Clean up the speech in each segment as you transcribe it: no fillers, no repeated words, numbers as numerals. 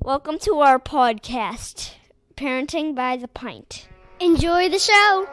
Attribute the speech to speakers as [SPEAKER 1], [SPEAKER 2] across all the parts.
[SPEAKER 1] Welcome to our podcast, Parenting by the Pint. Enjoy the show.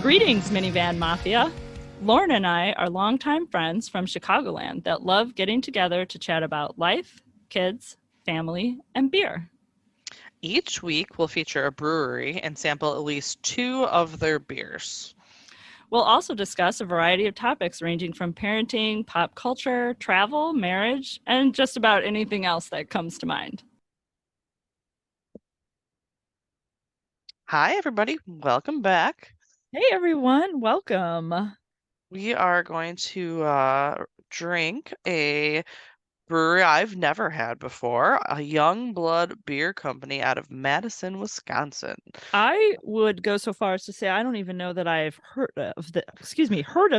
[SPEAKER 2] Greetings, Minivan Mafia. Lauren and I are longtime friends from Chicagoland that love getting together to chat about life, kids, family, and beer.
[SPEAKER 3] Each week, we'll feature a brewery and sample at least 2 of their beers.
[SPEAKER 2] We'll also discuss a variety of topics ranging from parenting, pop culture, travel, marriage, and just about anything else that comes to mind.
[SPEAKER 3] Hi, everybody. Welcome back.
[SPEAKER 2] Hey, everyone. Welcome.
[SPEAKER 3] We are going to drink a brewery I've never had before, a Young Blood Beer Company out of Madison, Wisconsin.
[SPEAKER 2] I would go so far as to say I don't even know that I've heard of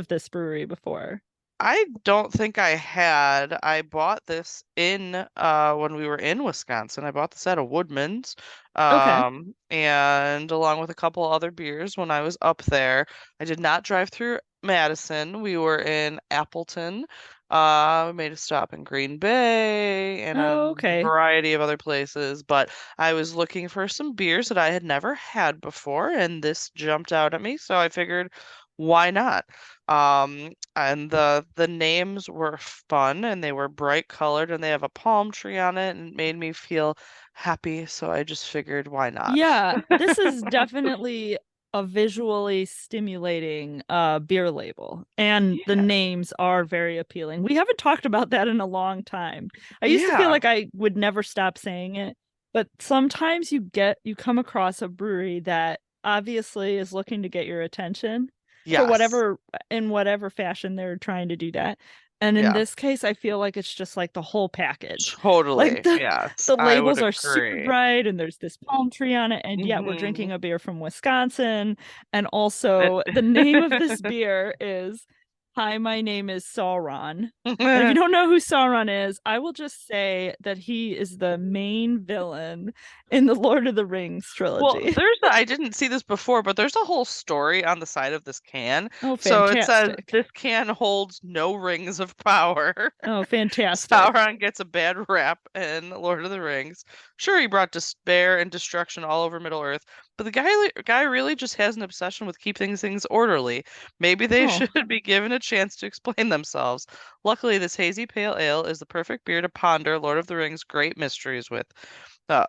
[SPEAKER 2] this brewery before.
[SPEAKER 3] I don't think I had. I bought this in when we were in Wisconsin. I bought this at a Woodman's.
[SPEAKER 2] Okay.
[SPEAKER 3] And along with a couple other beers when I was up there. I did not drive through Madison. We were in Appleton. We made a stop in Green Bay and a variety of other places, but I was looking for some beers that I had never had before, and this jumped out at me, so I figured, why not? And the names were fun and they were bright colored and they have a palm tree on it and it made me feel happy, so I just figured, why not?
[SPEAKER 2] Yeah, this is definitely a visually stimulating beer label, and the names are very appealing. We haven't talked about that in a long time. I used to feel like I would never stop saying it, but sometimes you come across a brewery that obviously is looking to get your attention. For whatever fashion they're trying to do that. And in this case, I feel like it's just like the whole package.
[SPEAKER 3] Totally.
[SPEAKER 2] Like the labels are super
[SPEAKER 3] agree.
[SPEAKER 2] bright and there's this palm tree on it. And we're drinking a beer from Wisconsin. And also the name of this beer is Hi, my name is Sauron. And if you don't know who Sauron is, I will just say that he is the main villain in the Lord of the Rings trilogy.
[SPEAKER 3] Well, I didn't see this before, but there's a whole story on the side of this can.
[SPEAKER 2] Oh, fantastic.
[SPEAKER 3] So it says this can holds no rings of power.
[SPEAKER 2] Oh, fantastic.
[SPEAKER 3] Sauron gets a bad rap in Lord of the Rings. Sure, he brought despair and destruction all over Middle-earth, but the guy really just has an obsession with keeping things orderly. Maybe they should be given a chance to explain themselves. Luckily, this hazy pale ale is the perfect beer to ponder Lord of the Rings' great mysteries with.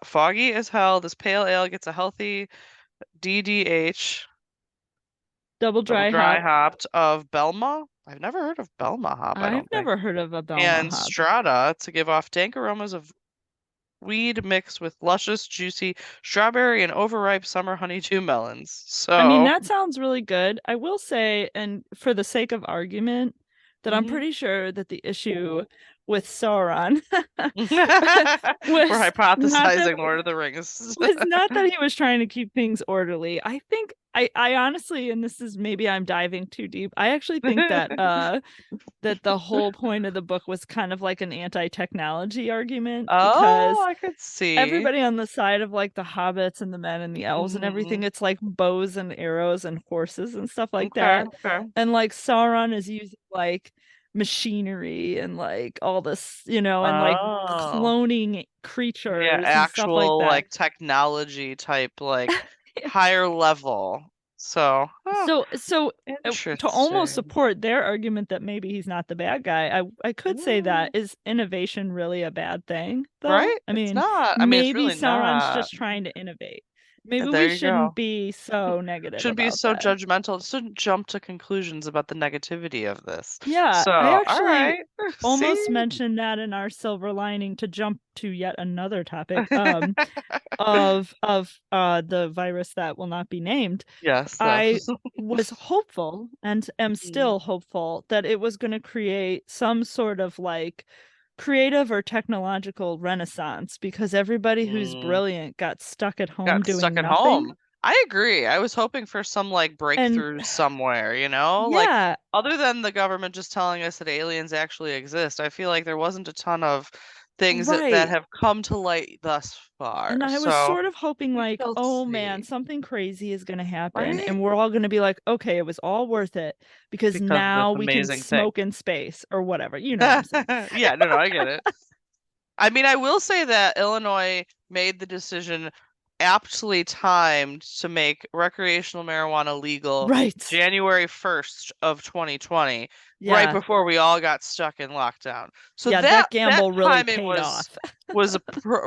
[SPEAKER 3] Foggy as hell, this pale ale gets a healthy DDH,
[SPEAKER 2] double dry
[SPEAKER 3] hopped of Belma. I've never heard of Belma hop.
[SPEAKER 2] I've never heard of a Belma
[SPEAKER 3] and
[SPEAKER 2] hop.
[SPEAKER 3] Strata to give off dank aromas of weed mixed with luscious, juicy strawberry and overripe summer honeydew melons. So
[SPEAKER 2] I mean, that sounds really good. I will say, and for the sake of argument, that I'm pretty sure that the issue with Sauron
[SPEAKER 3] we're hypothesizing Lord of the Rings
[SPEAKER 2] was not that he was trying to keep things orderly. I think I honestly, and this is maybe I'm diving too deep, I actually think that that the whole point of the book was kind of like an anti-technology argument, because
[SPEAKER 3] I could see
[SPEAKER 2] everybody on the side of like the hobbits and the men and the elves and everything, it's like bows and arrows and horses and stuff like that. And like Sauron is using like machinery and like all this, and like cloning creatures,
[SPEAKER 3] actual
[SPEAKER 2] stuff
[SPEAKER 3] like technology type, like higher level. So
[SPEAKER 2] to almost support their argument that maybe he's not the bad guy, I could say that, is innovation really a bad thing, though?
[SPEAKER 3] Right?
[SPEAKER 2] I mean,
[SPEAKER 3] it's not.
[SPEAKER 2] maybe
[SPEAKER 3] it's really
[SPEAKER 2] Sauron's
[SPEAKER 3] not.
[SPEAKER 2] just trying to innovate. Maybe we shouldn't be so negative.
[SPEAKER 3] Shouldn't be so judgmental. Shouldn't jump to conclusions about the negativity of this.
[SPEAKER 2] Yeah,
[SPEAKER 3] so
[SPEAKER 2] I actually almost mentioned that in our silver lining to jump to yet another topic of the virus that will not be named.
[SPEAKER 3] Yes,
[SPEAKER 2] I was hopeful and am still hopeful that it was going to create some sort of like creative or technological renaissance, because everybody who's brilliant got stuck at home doing nothing.
[SPEAKER 3] I agree. I was hoping for some like
[SPEAKER 2] And
[SPEAKER 3] breakthroughs somewhere, like
[SPEAKER 2] yeah,
[SPEAKER 3] other than the government just telling us that aliens actually exist. I feel like there wasn't a ton of things that
[SPEAKER 2] right.
[SPEAKER 3] have come to light thus far.
[SPEAKER 2] And I was
[SPEAKER 3] So
[SPEAKER 2] sort of hoping
[SPEAKER 3] we
[SPEAKER 2] like,
[SPEAKER 3] shall
[SPEAKER 2] oh man,
[SPEAKER 3] see,
[SPEAKER 2] something crazy is going to happen.
[SPEAKER 3] right?
[SPEAKER 2] And we're all going to be like, okay, it was all worth it because
[SPEAKER 3] Because of this
[SPEAKER 2] now we can
[SPEAKER 3] amazing thing.
[SPEAKER 2] smoke in space or whatever. You know what I'm saying?
[SPEAKER 3] Yeah, no, I get it. I mean, I will say that Illinois made the decision aptly timed to make recreational marijuana legal
[SPEAKER 2] Right.
[SPEAKER 3] January 1st of 2020, right
[SPEAKER 2] Yeah.
[SPEAKER 3] before we all got stuck in lockdown. So
[SPEAKER 2] Yeah,
[SPEAKER 3] that
[SPEAKER 2] that gamble really
[SPEAKER 3] timing
[SPEAKER 2] paid off.
[SPEAKER 3] was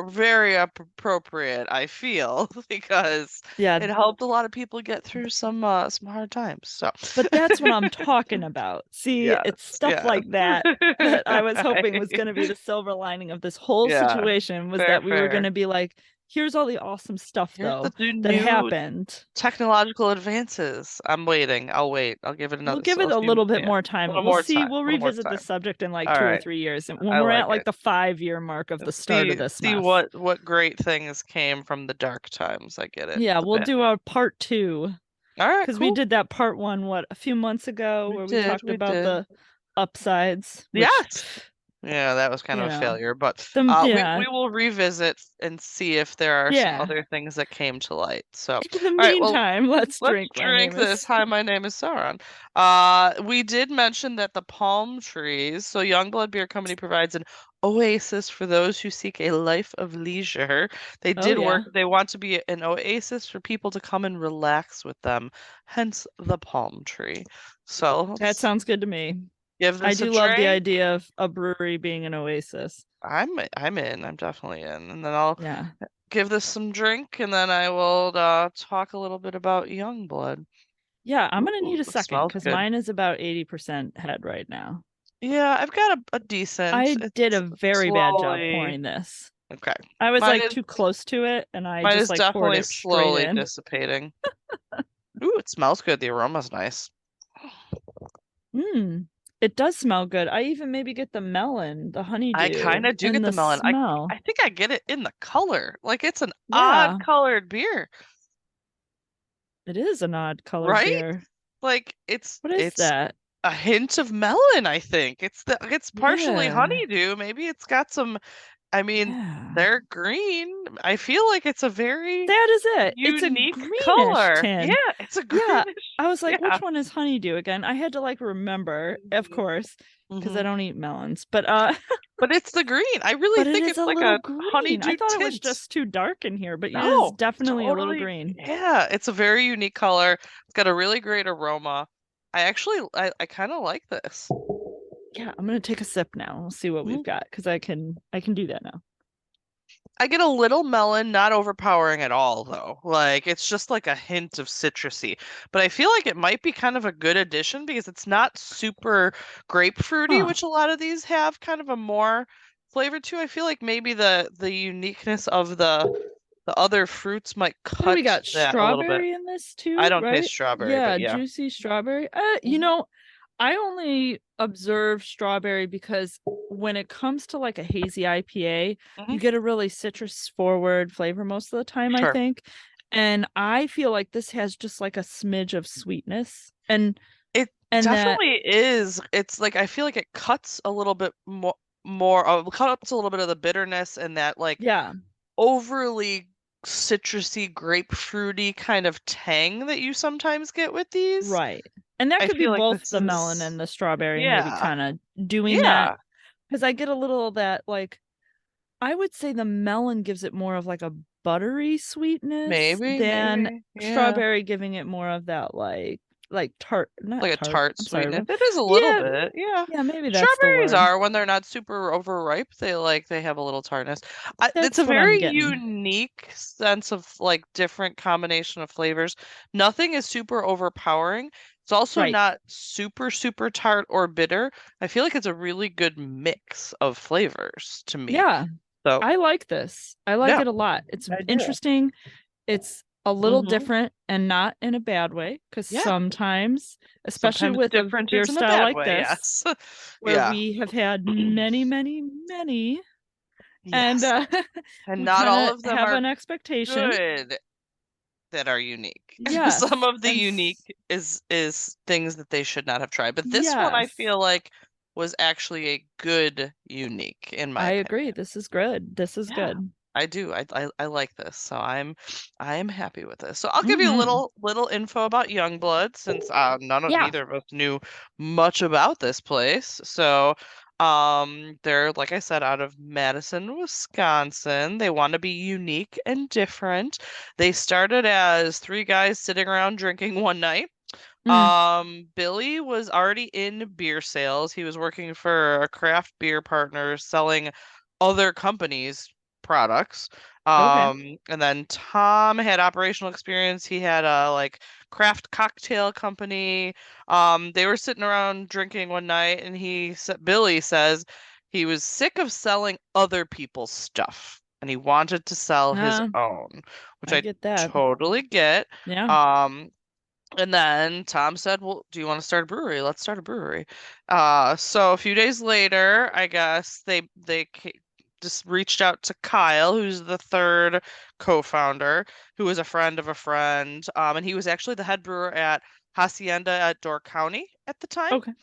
[SPEAKER 3] very appropriate, I feel, because
[SPEAKER 2] Yeah,
[SPEAKER 3] it helped a lot of people get through some hard times. So
[SPEAKER 2] but that's what I'm talking about. See,
[SPEAKER 3] yes,
[SPEAKER 2] it's stuff
[SPEAKER 3] yeah.
[SPEAKER 2] like that that I was hoping was going to be the silver lining of this whole
[SPEAKER 3] Yeah,
[SPEAKER 2] situation was
[SPEAKER 3] fair,
[SPEAKER 2] that we were going
[SPEAKER 3] fair.
[SPEAKER 2] to be like, here's all the awesome stuff
[SPEAKER 3] Here's the
[SPEAKER 2] though that
[SPEAKER 3] new
[SPEAKER 2] happened.
[SPEAKER 3] technological advances. I'm waiting. I'll wait. I'll give it
[SPEAKER 2] We'll
[SPEAKER 3] another
[SPEAKER 2] give it
[SPEAKER 3] a
[SPEAKER 2] a
[SPEAKER 3] few,
[SPEAKER 2] little bit
[SPEAKER 3] yeah,
[SPEAKER 2] more
[SPEAKER 3] a
[SPEAKER 2] time.
[SPEAKER 3] little
[SPEAKER 2] We'll
[SPEAKER 3] more
[SPEAKER 2] see.
[SPEAKER 3] time.
[SPEAKER 2] We'll
[SPEAKER 3] A little more
[SPEAKER 2] revisit the
[SPEAKER 3] time.
[SPEAKER 2] subject in like
[SPEAKER 3] All
[SPEAKER 2] 2 or
[SPEAKER 3] right.
[SPEAKER 2] 3 years. And when
[SPEAKER 3] I
[SPEAKER 2] we're
[SPEAKER 3] like
[SPEAKER 2] at like
[SPEAKER 3] it.
[SPEAKER 2] the 5-year mark of the start of
[SPEAKER 3] See
[SPEAKER 2] this
[SPEAKER 3] see
[SPEAKER 2] mess.
[SPEAKER 3] what great things came from the dark times. I get it.
[SPEAKER 2] Yeah,
[SPEAKER 3] It's a
[SPEAKER 2] we'll
[SPEAKER 3] bit.
[SPEAKER 2] do our part 2
[SPEAKER 3] All right,
[SPEAKER 2] because we
[SPEAKER 3] cool.
[SPEAKER 2] did that part 1, a few months ago
[SPEAKER 3] We
[SPEAKER 2] where we
[SPEAKER 3] did.
[SPEAKER 2] talked
[SPEAKER 3] We
[SPEAKER 2] about
[SPEAKER 3] did.
[SPEAKER 2] the upsides, which,
[SPEAKER 3] Yes. Yeah, that was kind
[SPEAKER 2] you
[SPEAKER 3] of a
[SPEAKER 2] know,
[SPEAKER 3] failure, but
[SPEAKER 2] yeah,
[SPEAKER 3] we will revisit and see if there are some
[SPEAKER 2] yeah.
[SPEAKER 3] other things that came to light. So, all
[SPEAKER 2] In the
[SPEAKER 3] right, well,
[SPEAKER 2] meantime, let's
[SPEAKER 3] let's
[SPEAKER 2] drink. My
[SPEAKER 3] drink
[SPEAKER 2] name
[SPEAKER 3] this.
[SPEAKER 2] is.
[SPEAKER 3] Hi, my name is Sauron. We did mention that the palm trees, so Youngblood Beer Company provides an oasis for those who seek a life of leisure. They
[SPEAKER 2] Oh
[SPEAKER 3] did
[SPEAKER 2] yeah,
[SPEAKER 3] work, they want to be an oasis for people to come and relax with them, hence the palm tree. So
[SPEAKER 2] that
[SPEAKER 3] let's
[SPEAKER 2] sounds good to me.
[SPEAKER 3] give
[SPEAKER 2] I
[SPEAKER 3] this a
[SPEAKER 2] do love the
[SPEAKER 3] drink.
[SPEAKER 2] idea of a brewery being an oasis.
[SPEAKER 3] I'm in. I'm definitely in. And then I'll
[SPEAKER 2] Yeah,
[SPEAKER 3] give this some drink, and then I will talk a little bit about Youngblood.
[SPEAKER 2] yeah. I'm gonna
[SPEAKER 3] Ooh,
[SPEAKER 2] need a
[SPEAKER 3] it
[SPEAKER 2] second
[SPEAKER 3] smells
[SPEAKER 2] because
[SPEAKER 3] good.
[SPEAKER 2] mine is about 80% head right now.
[SPEAKER 3] Yeah, I've got a decent.
[SPEAKER 2] I did
[SPEAKER 3] It's
[SPEAKER 2] a very bad job
[SPEAKER 3] slowly
[SPEAKER 2] pouring this.
[SPEAKER 3] okay.
[SPEAKER 2] I was
[SPEAKER 3] Mine
[SPEAKER 2] like
[SPEAKER 3] is
[SPEAKER 2] too close to it, and I
[SPEAKER 3] mine
[SPEAKER 2] just
[SPEAKER 3] is
[SPEAKER 2] like poured
[SPEAKER 3] definitely
[SPEAKER 2] it straight
[SPEAKER 3] slowly
[SPEAKER 2] in.
[SPEAKER 3] dissipating. Ooh, it smells good. The aroma's nice.
[SPEAKER 2] Mm, it does smell good. I even maybe get the melon, the
[SPEAKER 3] I kind
[SPEAKER 2] honeydew,
[SPEAKER 3] of do get
[SPEAKER 2] and
[SPEAKER 3] the
[SPEAKER 2] the
[SPEAKER 3] melon.
[SPEAKER 2] smell.
[SPEAKER 3] I think I get it in the color. Like it's an odd
[SPEAKER 2] Yeah,
[SPEAKER 3] colored beer,
[SPEAKER 2] it is an odd colored
[SPEAKER 3] right?
[SPEAKER 2] beer.
[SPEAKER 3] Like
[SPEAKER 2] What is
[SPEAKER 3] it's
[SPEAKER 2] that?
[SPEAKER 3] a hint of melon, I think. It's partially
[SPEAKER 2] Yeah,
[SPEAKER 3] honeydew. Maybe it's got some, I mean,
[SPEAKER 2] yeah.
[SPEAKER 3] they're green. I feel like it's a very
[SPEAKER 2] That is it. It's a
[SPEAKER 3] unique
[SPEAKER 2] greenish
[SPEAKER 3] color.
[SPEAKER 2] tint.
[SPEAKER 3] Yeah, it's a
[SPEAKER 2] Yeah.
[SPEAKER 3] greenish.
[SPEAKER 2] I was like,
[SPEAKER 3] Yeah.
[SPEAKER 2] which one is honeydew again? I had to like remember, of course, because I
[SPEAKER 3] Hmm.
[SPEAKER 2] don't eat melons. But
[SPEAKER 3] But it's the green. I really
[SPEAKER 2] but it
[SPEAKER 3] think
[SPEAKER 2] is
[SPEAKER 3] it's
[SPEAKER 2] a
[SPEAKER 3] like
[SPEAKER 2] little
[SPEAKER 3] a
[SPEAKER 2] green. I
[SPEAKER 3] honeydew
[SPEAKER 2] thought it was
[SPEAKER 3] tint.
[SPEAKER 2] just too dark in here, but it is
[SPEAKER 3] No,
[SPEAKER 2] definitely a little
[SPEAKER 3] totally.
[SPEAKER 2] green.
[SPEAKER 3] Yeah, it's a very unique color. It's got a really great aroma. I kind of like this.
[SPEAKER 2] Yeah, I'm gonna take a sip now. We'll see what we've
[SPEAKER 3] Mhm.
[SPEAKER 2] got because I can do that now.
[SPEAKER 3] I get a little melon, not overpowering at all, though. Like it's just like a hint of citrusy. But I feel like it might be kind of a good addition because it's not super grapefruity,
[SPEAKER 2] Huh.
[SPEAKER 3] which a lot of these have kind of a more flavor to. I feel like maybe the uniqueness of the other fruits might
[SPEAKER 2] What do we
[SPEAKER 3] cut
[SPEAKER 2] got?
[SPEAKER 3] that a little bit.
[SPEAKER 2] Strawberry in this
[SPEAKER 3] I
[SPEAKER 2] too,
[SPEAKER 3] don't taste
[SPEAKER 2] right?
[SPEAKER 3] strawberry, but
[SPEAKER 2] Yeah,
[SPEAKER 3] yeah.
[SPEAKER 2] juicy strawberry.
[SPEAKER 3] Hmm.
[SPEAKER 2] I only observe strawberry because when it comes to like a hazy IPA,
[SPEAKER 3] Hmm.
[SPEAKER 2] you get a really citrus forward flavor most of the time, I
[SPEAKER 3] Sure.
[SPEAKER 2] think. And I feel like this has just like a smidge of sweetness.
[SPEAKER 3] It
[SPEAKER 2] And that,
[SPEAKER 3] definitely is. It's like I feel like it cuts a little bit more, cuts a little bit of the bitterness and that like
[SPEAKER 2] yeah,
[SPEAKER 3] overly citrusy, grapefruity kind of tang that you sometimes get with these.
[SPEAKER 2] right. And that
[SPEAKER 3] I
[SPEAKER 2] could be
[SPEAKER 3] feel like
[SPEAKER 2] both
[SPEAKER 3] this
[SPEAKER 2] the melon
[SPEAKER 3] is,
[SPEAKER 2] and the strawberry maybe
[SPEAKER 3] yeah,
[SPEAKER 2] kind of doing that.
[SPEAKER 3] yeah,
[SPEAKER 2] Because I get a little of that like I would say the melon gives it more of like a buttery sweetness than
[SPEAKER 3] maybe, yeah,
[SPEAKER 2] strawberry giving it more of that like tart, not
[SPEAKER 3] like a
[SPEAKER 2] tart.
[SPEAKER 3] tart
[SPEAKER 2] I'm sorry,
[SPEAKER 3] sweetness.
[SPEAKER 2] but
[SPEAKER 3] It is a little
[SPEAKER 2] yeah,
[SPEAKER 3] bit, yeah.
[SPEAKER 2] yeah, maybe that's the
[SPEAKER 3] Strawberries
[SPEAKER 2] word.
[SPEAKER 3] are when they're not super overripe, they have a little tartness. It's a
[SPEAKER 2] That's what I'm
[SPEAKER 3] very
[SPEAKER 2] getting.
[SPEAKER 3] unique sense of like different combination of flavors. Nothing is super overpowering. It's also
[SPEAKER 2] Right.
[SPEAKER 3] not super tart or bitter. I feel like it's a really good mix of flavors to me.
[SPEAKER 2] Yeah,
[SPEAKER 3] So,
[SPEAKER 2] I like this. I like
[SPEAKER 3] yeah,
[SPEAKER 2] it a lot. It's
[SPEAKER 3] I do.
[SPEAKER 2] interesting. It's a little
[SPEAKER 3] Hmm.
[SPEAKER 2] different and not in a bad way because
[SPEAKER 3] Yeah,
[SPEAKER 2] sometimes, especially
[SPEAKER 3] sometimes
[SPEAKER 2] with a
[SPEAKER 3] different
[SPEAKER 2] beer
[SPEAKER 3] is in a
[SPEAKER 2] style
[SPEAKER 3] bad
[SPEAKER 2] like
[SPEAKER 3] way,
[SPEAKER 2] this,
[SPEAKER 3] yes.
[SPEAKER 2] where
[SPEAKER 3] Yeah.
[SPEAKER 2] we have had many, many, many, and
[SPEAKER 3] Yes. And
[SPEAKER 2] we
[SPEAKER 3] not
[SPEAKER 2] kind
[SPEAKER 3] all
[SPEAKER 2] of
[SPEAKER 3] of them
[SPEAKER 2] have
[SPEAKER 3] are
[SPEAKER 2] an expectation.
[SPEAKER 3] good. that are unique. Some
[SPEAKER 2] Yes.
[SPEAKER 3] of the unique is things that they should not have tried. But this one I
[SPEAKER 2] Yes.
[SPEAKER 3] feel like was actually a good unique in my
[SPEAKER 2] I agree.
[SPEAKER 3] opinion.
[SPEAKER 2] This is good. This is
[SPEAKER 3] Yeah,
[SPEAKER 2] good.
[SPEAKER 3] I do. I like this. So I am happy with this. So I'll give you a
[SPEAKER 2] Hmm.
[SPEAKER 3] little info about Youngblood since
[SPEAKER 1] Yeah.
[SPEAKER 3] neither of us knew much about this place. So they're like I said out of Madison, Wisconsin. They want to be unique and different. They started as three guys sitting around drinking one night.
[SPEAKER 2] Mm.
[SPEAKER 3] Billy was already in beer sales. He was working for a craft beer partner selling other companies' products.
[SPEAKER 2] Okay.
[SPEAKER 3] And then Tom had operational experience. He had a like craft cocktail company. They were sitting around drinking one night, and Billy says he was sick of selling other people's stuff, and he wanted to sell his
[SPEAKER 2] Uh,
[SPEAKER 3] own, which
[SPEAKER 2] I
[SPEAKER 3] I
[SPEAKER 2] get that.
[SPEAKER 3] totally get.
[SPEAKER 2] Yeah.
[SPEAKER 3] Um, and then Tom said, "Well, do you want to start a brewery? Let's start a brewery." So a few days later, I guess just reached out to Kyle, who's the third co-founder, who was a friend of a friend, and he was actually the head brewer at Hacienda at Door County at the time.
[SPEAKER 2] Okay.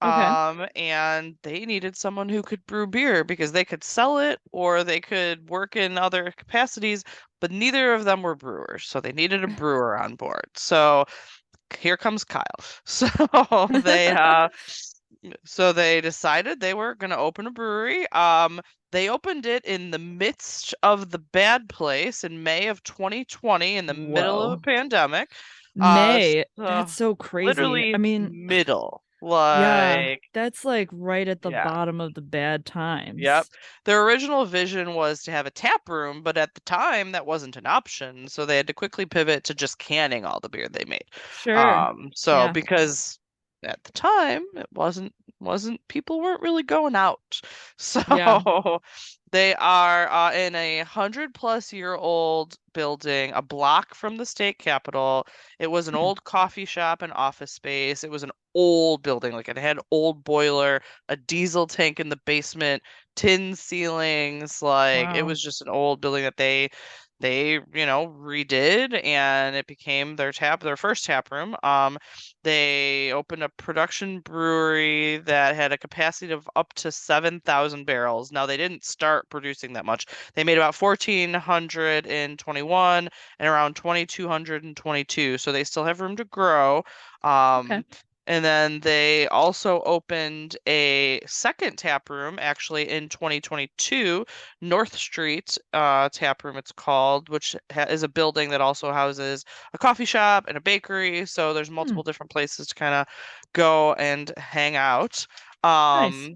[SPEAKER 2] Okay.
[SPEAKER 3] And they needed someone who could brew beer because they could sell it or they could work in other capacities, but neither of them were brewers, so they needed a brewer on board. So here comes Kyle. They so they decided they were going to open a brewery. They opened it in the midst of the bad place in May of 2020 in the middle of a
[SPEAKER 2] Whoa.
[SPEAKER 3] pandemic.
[SPEAKER 2] May. That's
[SPEAKER 3] So
[SPEAKER 2] so crazy. I
[SPEAKER 3] literally
[SPEAKER 2] mean,
[SPEAKER 3] middle.
[SPEAKER 2] yeah,
[SPEAKER 3] Like,
[SPEAKER 2] that's like right at the
[SPEAKER 3] yeah.
[SPEAKER 2] bottom of the bad
[SPEAKER 3] Yep.
[SPEAKER 2] times.
[SPEAKER 3] Their original vision was to have a tap room, but at the time that wasn't an option, so they had to quickly pivot to just canning all the beer they made.
[SPEAKER 2] Sure.
[SPEAKER 3] So
[SPEAKER 2] Yeah.
[SPEAKER 3] because at the time it wasn't people weren't really going out.
[SPEAKER 2] Yeah.
[SPEAKER 3] So they are in 100-plus-year-old building, a block from the state capitol. It was an
[SPEAKER 2] Hmm.
[SPEAKER 3] old coffee shop and office space. It was an old building, like it had old boiler, a diesel tank in the basement, tin ceilings, like it
[SPEAKER 2] Wow.
[SPEAKER 3] was just an old building that they redid, and it became their first tap room. They opened a production brewery that had a capacity of up to 7,000 barrels. Now they didn't start producing that much. They made about 1,400 in 21 and around 2,200 in 22, so they still have room to grow.
[SPEAKER 2] Okay.
[SPEAKER 3] Um, and then they also opened a second tap room actually in 2022, North Street tap room it's called, which is a building that also houses a coffee shop and a bakery. So there's
[SPEAKER 2] Hmm.
[SPEAKER 3] multiple different places to kind of go and hang out.
[SPEAKER 2] Nice.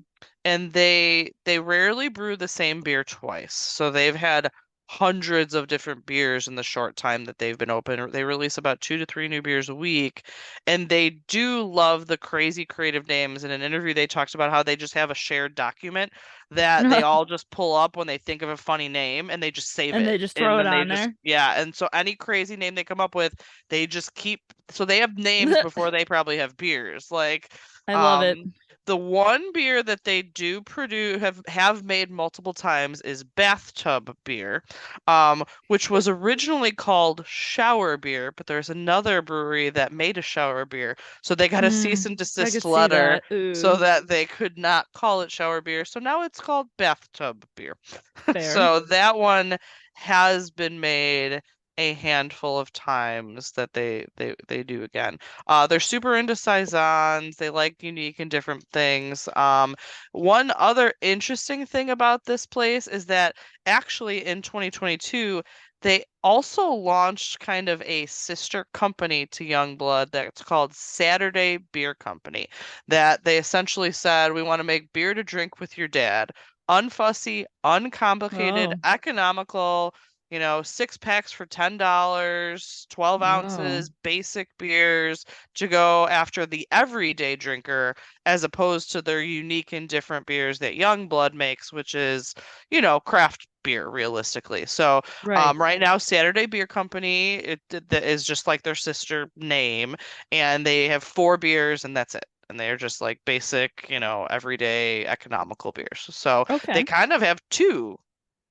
[SPEAKER 3] And they rarely brew the same beer twice. So they've had hundreds of different beers in the short time that they've been open. They release about 2 to 3 new beers a week, and they do love the crazy creative names. In an interview, they talked about how they just have a shared document that they all just pull up when they think of a funny name and they just save
[SPEAKER 2] And
[SPEAKER 3] it.
[SPEAKER 2] they just
[SPEAKER 3] And
[SPEAKER 2] throw it
[SPEAKER 3] then they
[SPEAKER 2] on
[SPEAKER 3] just,
[SPEAKER 2] there.
[SPEAKER 3] yeah. And so any crazy name they come up with, they just keep, so they have names before they probably have beers. Like,
[SPEAKER 2] I love it.
[SPEAKER 3] um, the one beer that they do produce have made multiple times is bathtub beer, which was originally called shower beer, but there's another brewery that made a shower beer, so they got a cease
[SPEAKER 2] Mm,
[SPEAKER 3] and
[SPEAKER 2] I
[SPEAKER 3] desist
[SPEAKER 2] could see
[SPEAKER 3] letter
[SPEAKER 2] that.
[SPEAKER 3] so
[SPEAKER 2] Ooh,
[SPEAKER 3] that they could not call it shower beer. So now it's called bathtub beer.
[SPEAKER 2] fair.
[SPEAKER 3] So that one has been made a handful of times that they do again. They're super into saisons. They like unique and different things. One other interesting thing about this place is that actually in 2022 they also launched kind of a sister company to Youngblood that's called Saturday Beer Company. That they essentially said, we want to make beer to drink with your dad. Unfussy, uncomplicated,
[SPEAKER 2] Oh,
[SPEAKER 3] economical, 6 packs for $10, 12
[SPEAKER 2] oh,
[SPEAKER 3] ounces, basic beers to go after the everyday drinker, as opposed to their unique and different beers that Youngblood makes, which is, craft beer realistically. So,
[SPEAKER 2] right.
[SPEAKER 3] right now, Saturday Beer Company that is just like their sister name, and they have 4 beers, and that's it. And they're just like basic, everyday economical beers. So they
[SPEAKER 2] Okay.
[SPEAKER 3] kind of have two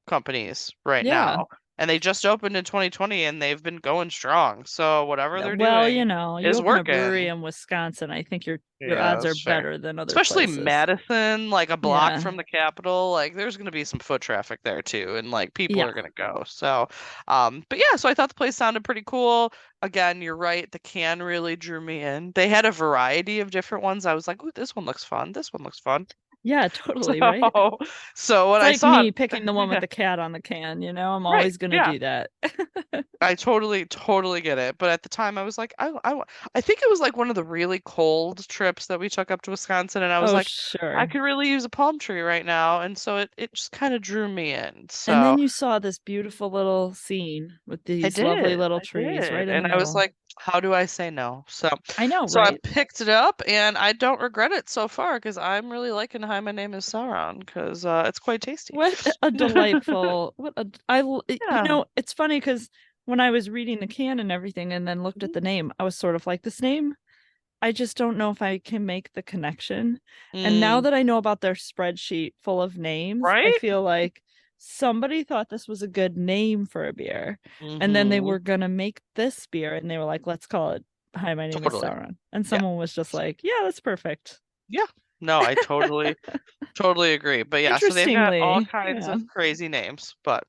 [SPEAKER 3] companies right
[SPEAKER 2] Yeah.
[SPEAKER 3] now. and they just opened in 2020 and they've been going strong. So whatever they're
[SPEAKER 2] Well,
[SPEAKER 3] doing
[SPEAKER 2] you know, you
[SPEAKER 3] is
[SPEAKER 2] open a brewery
[SPEAKER 3] working.
[SPEAKER 2] in Wisconsin, I think your
[SPEAKER 3] Yeah,
[SPEAKER 2] odds are
[SPEAKER 3] that's fair.
[SPEAKER 2] better than other
[SPEAKER 3] Especially
[SPEAKER 2] places.
[SPEAKER 3] Madison, like a block
[SPEAKER 2] Yeah.
[SPEAKER 3] from the Capitol, like there's gonna be some foot traffic there too, and like people
[SPEAKER 2] Yeah.
[SPEAKER 3] are gonna go. So, but yeah, so I thought the place sounded pretty cool. Again, you're right, the can really drew me in. They had a variety of different ones. I was like, ooh, this one looks fun. This one looks fun.
[SPEAKER 2] Yeah, totally, right?
[SPEAKER 3] So, so when
[SPEAKER 2] It's
[SPEAKER 3] I
[SPEAKER 2] like
[SPEAKER 3] saw
[SPEAKER 2] me
[SPEAKER 3] it,
[SPEAKER 2] picking the one with
[SPEAKER 3] yeah,
[SPEAKER 2] the cat on the can, you know? I'm
[SPEAKER 3] right,
[SPEAKER 2] always gonna
[SPEAKER 3] yeah.
[SPEAKER 2] do that.
[SPEAKER 3] I totally, totally get it. But at the time, I was like, I think it was like one of the really cold trips that we took up to Wisconsin, and I was
[SPEAKER 2] Oh,
[SPEAKER 3] like, I
[SPEAKER 2] sure.
[SPEAKER 3] could really use a palm tree right now, and so it just kind of drew me in.
[SPEAKER 2] And
[SPEAKER 3] So
[SPEAKER 2] then you saw this beautiful little scene with these lovely little
[SPEAKER 3] I
[SPEAKER 2] trees right
[SPEAKER 3] did,
[SPEAKER 2] in the
[SPEAKER 3] and I was
[SPEAKER 2] middle.
[SPEAKER 3] like, how do I say no? So,
[SPEAKER 2] I know,
[SPEAKER 3] so I
[SPEAKER 2] right?
[SPEAKER 3] picked it up, and I don't regret it so far because I'm really liking Hi, My Name is Sauron because it's quite tasty.
[SPEAKER 2] What a delightful, you
[SPEAKER 3] Yeah.
[SPEAKER 2] know, it's funny because when I was reading the can and everything and then looked at the name, I was sort of like, this name, I just don't know if I can make the connection. And now
[SPEAKER 3] Mm,
[SPEAKER 2] that I know about their spreadsheet full of names, I
[SPEAKER 3] right?
[SPEAKER 2] feel like somebody thought this was a good name for a beer. And then they
[SPEAKER 3] Mm-hmm.
[SPEAKER 2] were gonna make this beer and they were like, let's call it Hi, my name is
[SPEAKER 3] Totally.
[SPEAKER 2] Sauron. And
[SPEAKER 3] Yeah.
[SPEAKER 2] someone was just like, yeah, that's perfect.
[SPEAKER 3] Yeah. No, I totally agree. But yeah, so they've got all
[SPEAKER 2] Interestingly,
[SPEAKER 3] kinds
[SPEAKER 2] yeah.
[SPEAKER 3] of crazy names, but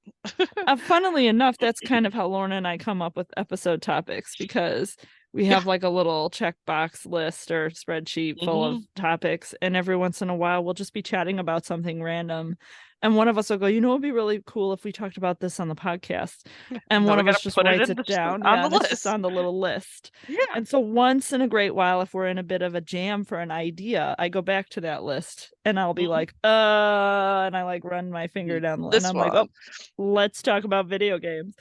[SPEAKER 2] Funnily enough, that's kind of how Lauren and I come up with episode topics because we
[SPEAKER 3] yeah.
[SPEAKER 2] have like a little checkbox list or spreadsheet full of
[SPEAKER 3] Hmm.
[SPEAKER 2] topics, and every once in a while we'll just be chatting about something random. And one of us will go, you know, it'd be really cool if we talked about this on the podcast. And
[SPEAKER 3] Now
[SPEAKER 2] one
[SPEAKER 3] we
[SPEAKER 2] of us
[SPEAKER 3] gotta
[SPEAKER 2] just
[SPEAKER 3] put it
[SPEAKER 2] writes
[SPEAKER 3] in
[SPEAKER 2] it down.
[SPEAKER 3] on
[SPEAKER 2] Yeah,
[SPEAKER 3] the
[SPEAKER 2] and it's just
[SPEAKER 3] list.
[SPEAKER 2] on the little list.
[SPEAKER 3] Yeah.
[SPEAKER 2] And so once in a great while, if we're in a bit of a jam for an idea, I go back to that list and I'll be
[SPEAKER 3] Mhm.
[SPEAKER 2] like, and I like run my finger down and
[SPEAKER 3] This
[SPEAKER 2] I'm like, oh,
[SPEAKER 3] one.
[SPEAKER 2] let's talk about video games.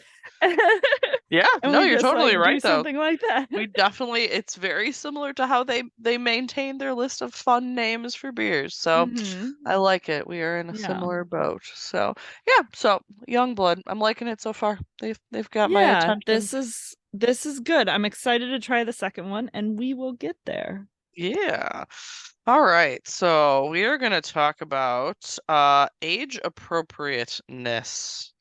[SPEAKER 3] Yeah,
[SPEAKER 2] And
[SPEAKER 3] no,
[SPEAKER 2] we
[SPEAKER 3] you're
[SPEAKER 2] just
[SPEAKER 3] totally
[SPEAKER 2] like do
[SPEAKER 3] right though.
[SPEAKER 2] something like that.
[SPEAKER 3] We definitely it's very similar to how they maintain their list of fun names for beers. So
[SPEAKER 2] Hmm.
[SPEAKER 3] I like it. We are in a
[SPEAKER 2] Yeah.
[SPEAKER 3] similar boat. So yeah, so Young Blood, I'm liking it so far. They've got my
[SPEAKER 2] Yeah,
[SPEAKER 3] attention.
[SPEAKER 2] this is good. I'm excited to try the second one and we will get there.
[SPEAKER 3] Yeah. All right. So we are going to talk about age appropriateness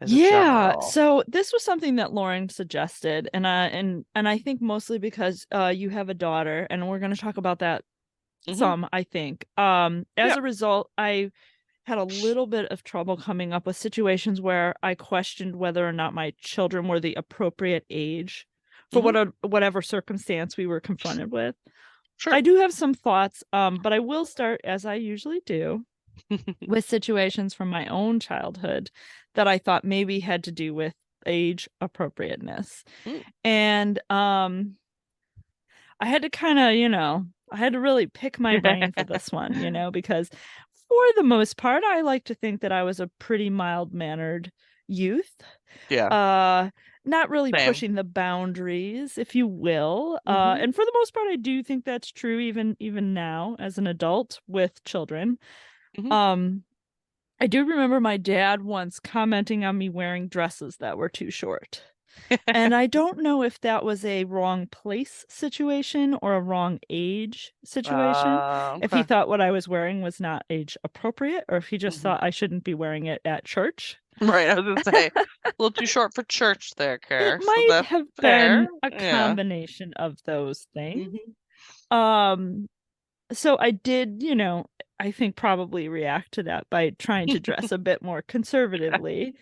[SPEAKER 3] as a
[SPEAKER 2] Yeah,
[SPEAKER 3] general.
[SPEAKER 2] so this was something that Lauren suggested and I think mostly because you have a daughter and we're going to talk about that
[SPEAKER 3] Hmm.
[SPEAKER 2] some, I think. As
[SPEAKER 3] Yeah.
[SPEAKER 2] a result, I had a little bit of trouble coming up with situations where I questioned whether or not my children were the appropriate age for
[SPEAKER 3] Hmm.
[SPEAKER 2] whatever circumstance we were confronted with.
[SPEAKER 3] Sure.
[SPEAKER 2] I do have some thoughts, but I will start, as I usually do, with situations from my own childhood that I thought maybe had to do with age appropriateness.
[SPEAKER 3] Mm.
[SPEAKER 2] And I had to kind of, I had to really pick my brain for this one, because for the most part, I like to think that I was a pretty mild-mannered youth.
[SPEAKER 3] Yeah.
[SPEAKER 2] Uh, not really
[SPEAKER 3] Same.
[SPEAKER 2] pushing the boundaries, if you will.
[SPEAKER 3] Hmm.
[SPEAKER 2] And for the most part, I do think that's true even now as an adult with children.
[SPEAKER 3] Hmm.
[SPEAKER 2] Um, I do remember my dad once commenting on me wearing dresses that were too short. And I don't know if that was a wrong place situation or a wrong age situation. If he
[SPEAKER 3] Okay.
[SPEAKER 2] thought what I was wearing was not age appropriate, or if he just
[SPEAKER 3] Hmm.
[SPEAKER 2] thought I shouldn't be wearing it at church.
[SPEAKER 3] Right. I was gonna say a little too short for church there,
[SPEAKER 2] It
[SPEAKER 3] Care. So
[SPEAKER 2] might
[SPEAKER 3] that's
[SPEAKER 2] have
[SPEAKER 3] fair.
[SPEAKER 2] been a
[SPEAKER 3] Yeah.
[SPEAKER 2] combination of those things.
[SPEAKER 3] Hmm.
[SPEAKER 2] Um, so I did, I think probably react to that by trying to dress a bit more conservatively.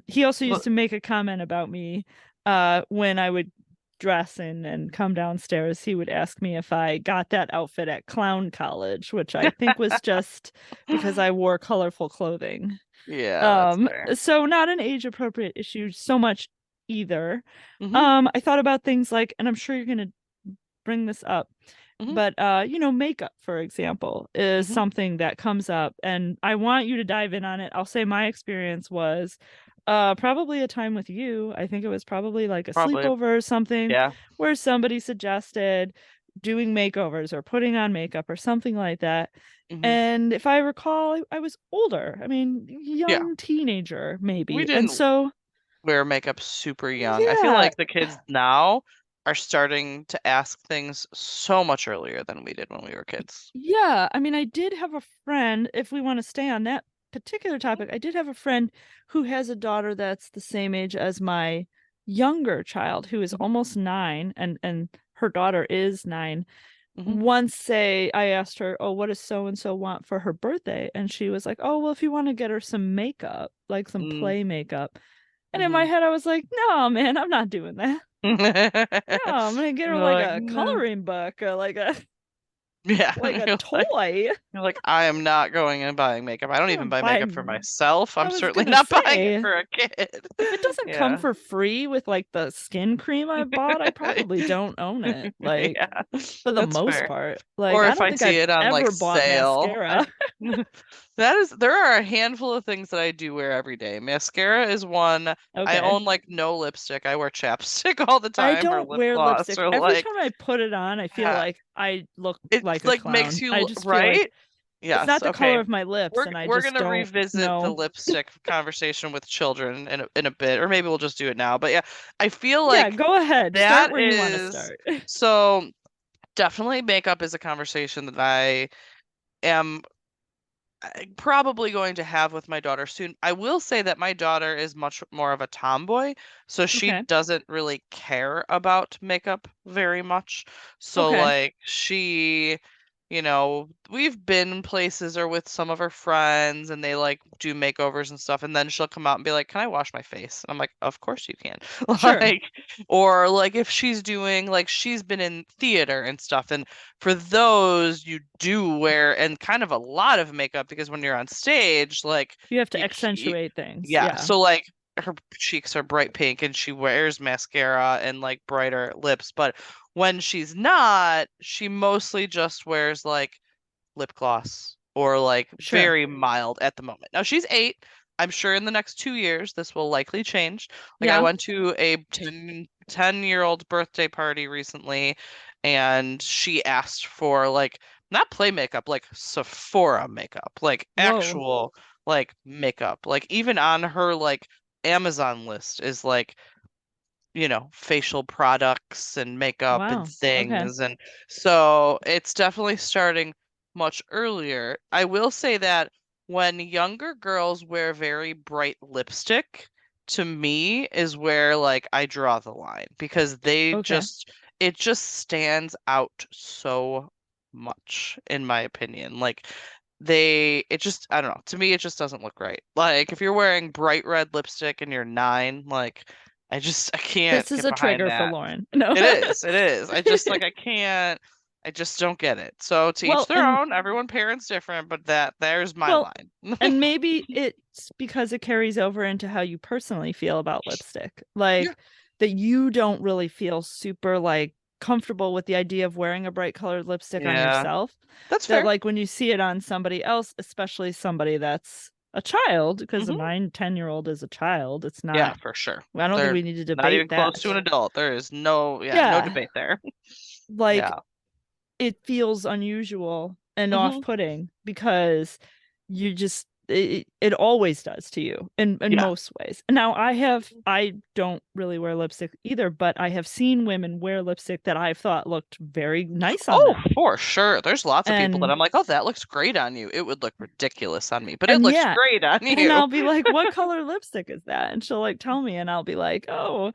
[SPEAKER 2] He also
[SPEAKER 3] Well,
[SPEAKER 2] used to make a comment about me when I would dress and come downstairs. He would ask me if I got that outfit at clown college, which I think was just because I wore colorful clothing.
[SPEAKER 3] yeah, that's fair.
[SPEAKER 2] So not an age appropriate issue so much either.
[SPEAKER 3] Hmm.
[SPEAKER 2] I thought about things like, and I'm sure you're gonna bring this up,
[SPEAKER 3] Hmm.
[SPEAKER 2] but makeup, for example, is
[SPEAKER 3] Hmm.
[SPEAKER 2] something that comes up and I want you to dive in on it. I'll say my experience was probably a time with you. I think it was probably like a
[SPEAKER 3] Probably.
[SPEAKER 2] sleepover or something
[SPEAKER 3] Yeah.
[SPEAKER 2] where somebody suggested doing makeovers or putting on makeup or something like that.
[SPEAKER 3] Hmm.
[SPEAKER 2] And if I recall, I was older. I mean,
[SPEAKER 3] Yeah.
[SPEAKER 2] young teenager
[SPEAKER 3] We
[SPEAKER 2] maybe. And
[SPEAKER 3] didn't
[SPEAKER 2] so
[SPEAKER 3] wear makeup super young. I feel
[SPEAKER 2] yeah.
[SPEAKER 3] like the kids now are starting to ask things so much earlier than we did when we were kids.
[SPEAKER 2] Yeah, I mean, I did have a friend, if we want to stay on that particular topic, I did have a friend who has a daughter that's the same age as my younger child, who is almost 9, and her daughter is 9. Once I asked her, oh, what does so and so want for her birthday? And she was like, oh, well, if you want to get her some makeup, like some play makeup. And in my head, I was like, no, man, I'm not doing that. No, I'm gonna get her like a coloring book or like a toy.
[SPEAKER 3] You're like, I am not going and buying makeup. I don't even buy makeup for myself. I'm certainly not buying it for a kid.
[SPEAKER 2] If it doesn't come for free with like the skin cream I bought, I probably don't own it. Like for the most part. Like,
[SPEAKER 3] or
[SPEAKER 2] I
[SPEAKER 3] if
[SPEAKER 2] don't
[SPEAKER 3] I
[SPEAKER 2] think
[SPEAKER 3] see
[SPEAKER 2] I've
[SPEAKER 3] it on
[SPEAKER 2] ever
[SPEAKER 3] like
[SPEAKER 2] bought
[SPEAKER 3] sale.
[SPEAKER 2] mascara.
[SPEAKER 3] There are a handful of things that I do wear every day. Mascara is one.
[SPEAKER 2] Okay.
[SPEAKER 3] I own like no lipstick. I wear chapstick all the time.
[SPEAKER 2] I don't
[SPEAKER 3] or lip
[SPEAKER 2] wear
[SPEAKER 3] gloss,
[SPEAKER 2] lipstick.
[SPEAKER 3] or
[SPEAKER 2] Every
[SPEAKER 3] like,
[SPEAKER 2] time I put it on, I feel like I look like a
[SPEAKER 3] like
[SPEAKER 2] clown.
[SPEAKER 3] makes you
[SPEAKER 2] I just feel
[SPEAKER 3] right.
[SPEAKER 2] like
[SPEAKER 3] Yes,
[SPEAKER 2] it's not the color of my lips, and I
[SPEAKER 3] we're
[SPEAKER 2] just
[SPEAKER 3] gonna
[SPEAKER 2] don't
[SPEAKER 3] revisit
[SPEAKER 2] know.
[SPEAKER 3] the lipstick conversation with children in a bit, or maybe we'll just do it now. But yeah, I feel like
[SPEAKER 2] go ahead. Start where you want to start.
[SPEAKER 3] So definitely makeup is a conversation that I am probably going to have with my daughter soon. I will say that my daughter is much more of a tomboy, so she doesn't really care about makeup very much. So like she, we've been places or with some of her friends and they like do makeovers and stuff, and then she'll come out and be like, "Can I wash my face?" And I'm like, "Of course you can." Like, or like if she's doing like she's been in theater and stuff, and for those you do wear and kind of a lot of makeup because when you're on stage, like
[SPEAKER 2] you have to accentuate things.
[SPEAKER 3] Yeah. So like her cheeks are bright pink and she wears mascara and like brighter lips, but when she's not, she mostly just wears like lip gloss or like very mild at the moment. Now she's 8. I'm sure in the next 2 years this will likely change. Like I went to a 10-year-old birthday party recently and she asked for like not play makeup, like Sephora makeup, like actual like makeup. Like even on her like Amazon list is like facial products and makeup and things. And so it's definitely starting much earlier. I will say that when younger girls wear very bright lipstick, to me is where like I draw the line because it just stands out so much in my opinion. Like I don't know. To me, it just doesn't look right. Like if you're wearing bright red lipstick and you're 9, like I can't.
[SPEAKER 2] This is a trigger for Lauren. No,
[SPEAKER 3] it is. I just like I can't. I just don't get it. So to each their own. Everyone parents different, but there's my line.
[SPEAKER 2] And maybe it's because it carries over into how you personally feel about lipstick, like that you don't really feel super like comfortable with the idea of wearing a bright colored lipstick on yourself.
[SPEAKER 3] That's fair.
[SPEAKER 2] Like when you see it on somebody else, especially somebody that's a child, because a 9-10-year-old is a child. It's not.
[SPEAKER 3] Yeah, for sure.
[SPEAKER 2] I don't think we need to debate
[SPEAKER 3] not even
[SPEAKER 2] that.
[SPEAKER 3] Close to an adult. There is no debate there.
[SPEAKER 2] Like it feels unusual and off-putting because you just it always does to you in most ways. Now I don't really wear lipstick either, but I have seen women wear lipstick that I've thought looked very nice on them.
[SPEAKER 3] For sure. There's lots of people that I'm like, oh, that looks great on you. It would look ridiculous on me, but it looks great on you.
[SPEAKER 2] And I'll be like, what color lipstick is that? And she'll like tell me, and I'll be like, oh,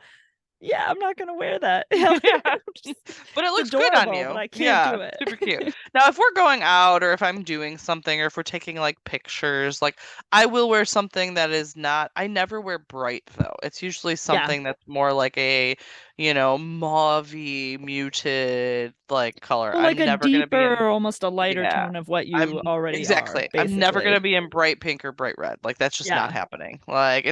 [SPEAKER 2] yeah, I'm not gonna wear that.
[SPEAKER 3] But it looks good on you.
[SPEAKER 2] But I can't do it.
[SPEAKER 3] Super cute. Now, if we're going out or if I'm doing something or if we're taking like pictures, like I will wear something that is not. I never wear bright though. It's usually something that's more like a mauve-y, muted like color.
[SPEAKER 2] Well, like
[SPEAKER 3] I'm never gonna be
[SPEAKER 2] or almost a lighter tone of what you already are.
[SPEAKER 3] I'm never gonna be in bright pink or bright red. Like that's just not happening. Like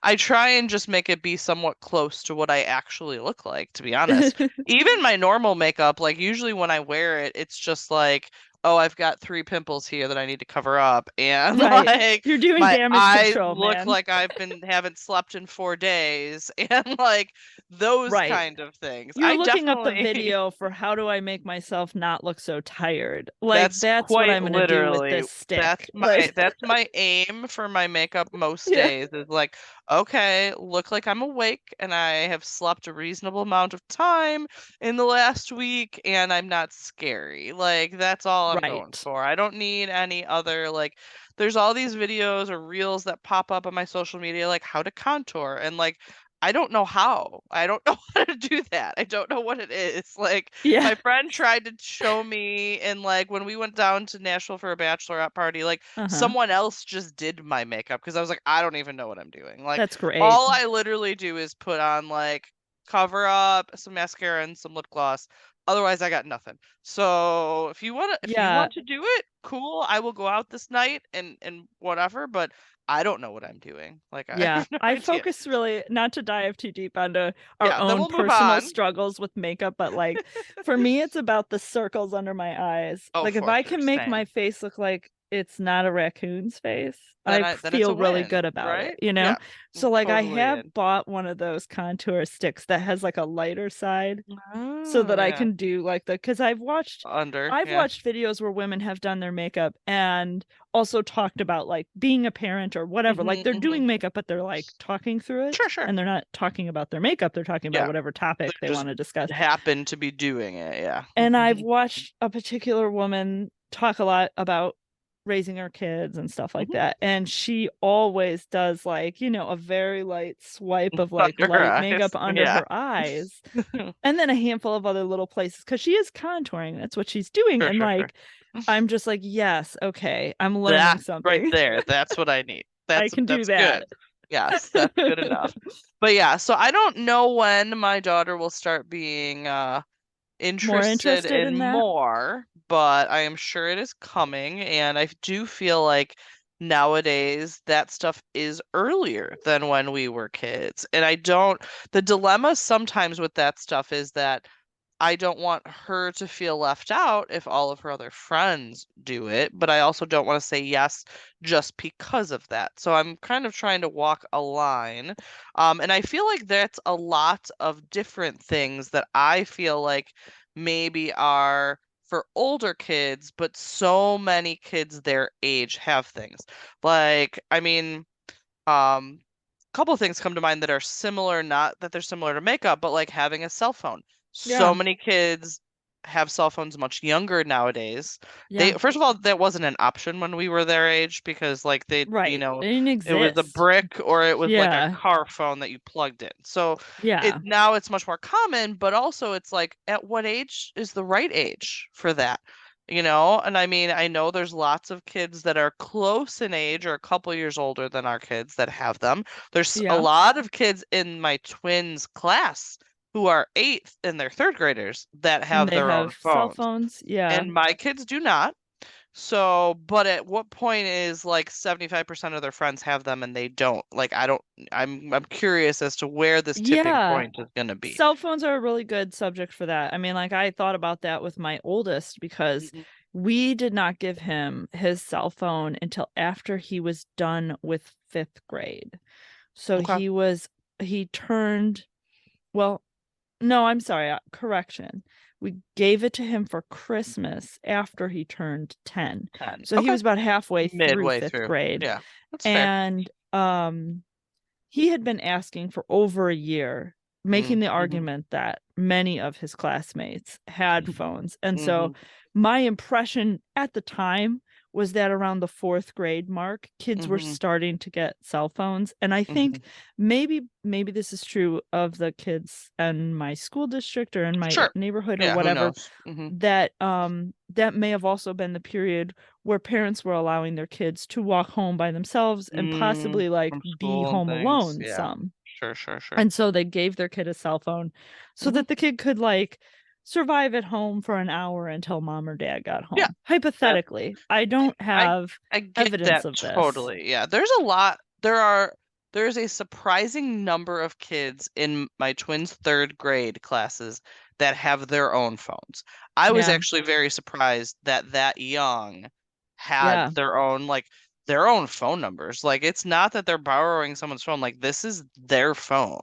[SPEAKER 3] I try and just make it be somewhat close to what I actually look like, to be honest. Even my normal makeup, like usually when I wear it, it's just like, oh, I've got 3 pimples here that I need to cover up, and like
[SPEAKER 2] you're doing
[SPEAKER 3] my
[SPEAKER 2] damage
[SPEAKER 3] eyes
[SPEAKER 2] control,
[SPEAKER 3] look like haven't slept in 4 days, and like those kind of things.
[SPEAKER 2] You're looking up the video for how do I make myself not look so tired. Like that's what I'm gonna do with this stick.
[SPEAKER 3] That's my aim for my makeup most days is like, okay, look like I'm awake and I have slept a reasonable amount of time in the last week and I'm not scary. Like that's all I'm going for. I don't need any other like there's all these videos or reels that pop up on my social media, like how to contour, and like I don't know how. I don't know how to do that. I don't know what it is. Like
[SPEAKER 2] Yeah.
[SPEAKER 3] my friend tried to show me, and like when we went down to Nashville for a bachelorette party, like someone else just did my makeup because I was like, I don't even know what I'm doing. Like
[SPEAKER 2] That's great.
[SPEAKER 3] all I literally do is put on like cover up, some mascara, and some lip gloss. Otherwise, I got nothing. So if you want to do it, cool. I will go out this night and whatever. But I don't know what I'm doing. Like I have no
[SPEAKER 2] I
[SPEAKER 3] idea.
[SPEAKER 2] focus really, not to dive too deep onto our
[SPEAKER 3] Yeah, then
[SPEAKER 2] own
[SPEAKER 3] we'll move
[SPEAKER 2] personal
[SPEAKER 3] on.
[SPEAKER 2] struggles with makeup, but like for me, it's about the circles under my eyes.
[SPEAKER 3] Oh,
[SPEAKER 2] Like if
[SPEAKER 3] for
[SPEAKER 2] I
[SPEAKER 3] sure,
[SPEAKER 2] can make my
[SPEAKER 3] same.
[SPEAKER 2] face look like it's not a raccoon's face,
[SPEAKER 3] Then
[SPEAKER 2] I
[SPEAKER 3] it's a
[SPEAKER 2] feel really
[SPEAKER 3] win,
[SPEAKER 2] good about it,
[SPEAKER 3] right?
[SPEAKER 2] you know?
[SPEAKER 3] Yeah,
[SPEAKER 2] So like I
[SPEAKER 3] totally
[SPEAKER 2] have
[SPEAKER 3] in.
[SPEAKER 2] bought one of those contour sticks that has like a lighter side so
[SPEAKER 3] Oh,
[SPEAKER 2] that I
[SPEAKER 3] yeah.
[SPEAKER 2] can do like because I've watched
[SPEAKER 3] Yeah.
[SPEAKER 2] videos where women have done their makeup and also talked about like being a parent or whatever. Like they're doing makeup, but they're like talking through it.
[SPEAKER 3] Sure.
[SPEAKER 2] And they're not talking about their makeup. They're talking about
[SPEAKER 3] Yeah.
[SPEAKER 2] whatever topic they
[SPEAKER 3] Just
[SPEAKER 2] want to discuss.
[SPEAKER 3] happen to be doing it, yeah.
[SPEAKER 2] And I've watched a particular woman talk a lot about raising her kids and stuff like that. And she always does like, you know, a very light swipe of like
[SPEAKER 3] Under her
[SPEAKER 2] light
[SPEAKER 3] eyes,
[SPEAKER 2] makeup under
[SPEAKER 3] yeah.
[SPEAKER 2] her eyes. And then a handful of other little places because she is contouring. That's what she's doing.
[SPEAKER 3] Sure,
[SPEAKER 2] And
[SPEAKER 3] sure.
[SPEAKER 2] like, I'm just like, yes, okay, I'm learning something.
[SPEAKER 3] Right there. That's what I need.
[SPEAKER 2] I can do that.
[SPEAKER 3] Good. Yes, that's good enough. But yeah, so I don't know when my daughter will start being interested in
[SPEAKER 2] that?
[SPEAKER 3] more, but I am sure it is coming, and I do feel like nowadays that stuff is earlier than when we were kids. And the dilemma sometimes with that stuff is that I don't want her to feel left out if all of her other friends do it, but I also don't want to say yes just because of that. So I'm kind of trying to walk a line. And I feel like that's a lot of different things that I feel like maybe are for older kids, but so many kids their age have things. Like, I mean, a couple of things come to mind that are similar, not that they're similar to makeup, but like having a cell phone. So many kids have cell phones much younger nowadays. First of all, that wasn't an option when we were their age because like you know,
[SPEAKER 2] They didn't exist.
[SPEAKER 3] it was a brick or it was like a car phone that you plugged in. So now it's much more common, but also it's like at what age is the right age for that? You know, and I mean, I know there's lots of kids that are close in age or a couple years older than our kids that have them. There's a lot of kids in my twins' class who are eighth and they're third graders that have their own
[SPEAKER 2] cell phones. Yeah.
[SPEAKER 3] And my kids do not. So, but at what point is like 75% of their friends have them and they don't? Like, I'm curious as to where this tipping point is going to be.
[SPEAKER 2] Cell phones are a really good subject for that. I mean, like I thought about that with my oldest because we did not give him his cell phone until after he was done with 5th grade. So he turned, well, no, I'm sorry, correction. We gave it to him for Christmas after he turned 10. So he was about halfway through 5th grade.
[SPEAKER 3] Yeah, that's
[SPEAKER 2] and he had been asking for over a year, making the argument that many of his classmates had phones. And so my impression at the time was that around the 4th grade mark, kids were starting to get cell phones. And I think maybe this is true of the kids in my school district or in my neighborhood or whatever, that that may have also been the period where parents were allowing their kids to walk home by themselves and possibly like be home alone some.
[SPEAKER 3] Sure.
[SPEAKER 2] And so they gave their kid a cell phone so that the kid could like survive at home for an hour until mom or dad got home. Hypothetically, I don't have evidence of this.
[SPEAKER 3] Totally. Yeah. There's a surprising number of kids in my twins' 3rd grade classes that have their own phones. I was actually very surprised that young had their own phone numbers. Like it's not that they're borrowing someone's phone, like this is their phone.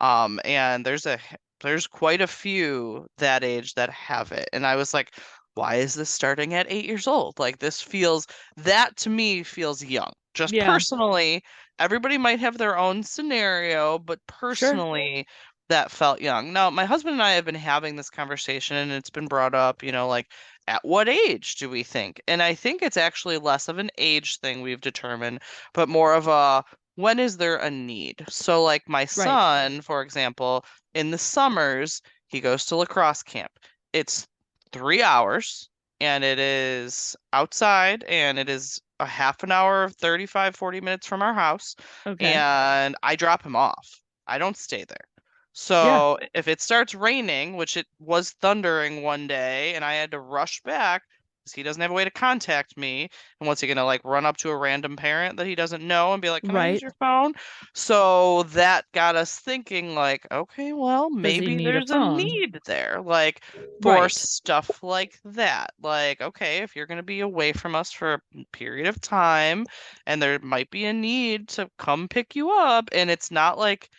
[SPEAKER 3] And there's quite a few that age that have it. And I was like, why is this starting at 8 years old? Like that to me feels young. Just personally, everybody might have their own scenario, but personally that felt young. Now, my husband and I have been having this conversation and it's been brought up, you know, like at what age do we think? And I think it's actually less of an age thing we've determined, but more of a when is there a need? So, like my
[SPEAKER 2] Right.
[SPEAKER 3] son, for example, in the summers, he goes to lacrosse camp. It's 3 hours and it is outside and it is a half an hour, 35, 40 minutes from our house.
[SPEAKER 2] Okay.
[SPEAKER 3] And I drop him off. I don't stay there.
[SPEAKER 2] Yeah.
[SPEAKER 3] So if it starts raining, which it was thundering one day, and I had to rush back because he doesn't have a way to contact me, and what's he gonna like run up to a random parent that he doesn't know and be like, "Can I use
[SPEAKER 2] Right.
[SPEAKER 3] your phone?" So that got us thinking, like, okay, well,
[SPEAKER 2] Does he
[SPEAKER 3] maybe
[SPEAKER 2] need a
[SPEAKER 3] there's a
[SPEAKER 2] phone?
[SPEAKER 3] need there, like for
[SPEAKER 2] Right.
[SPEAKER 3] stuff like that. Like, okay, if you're gonna be away from us for a period of time, and there might be a need to come pick you up, and it's not like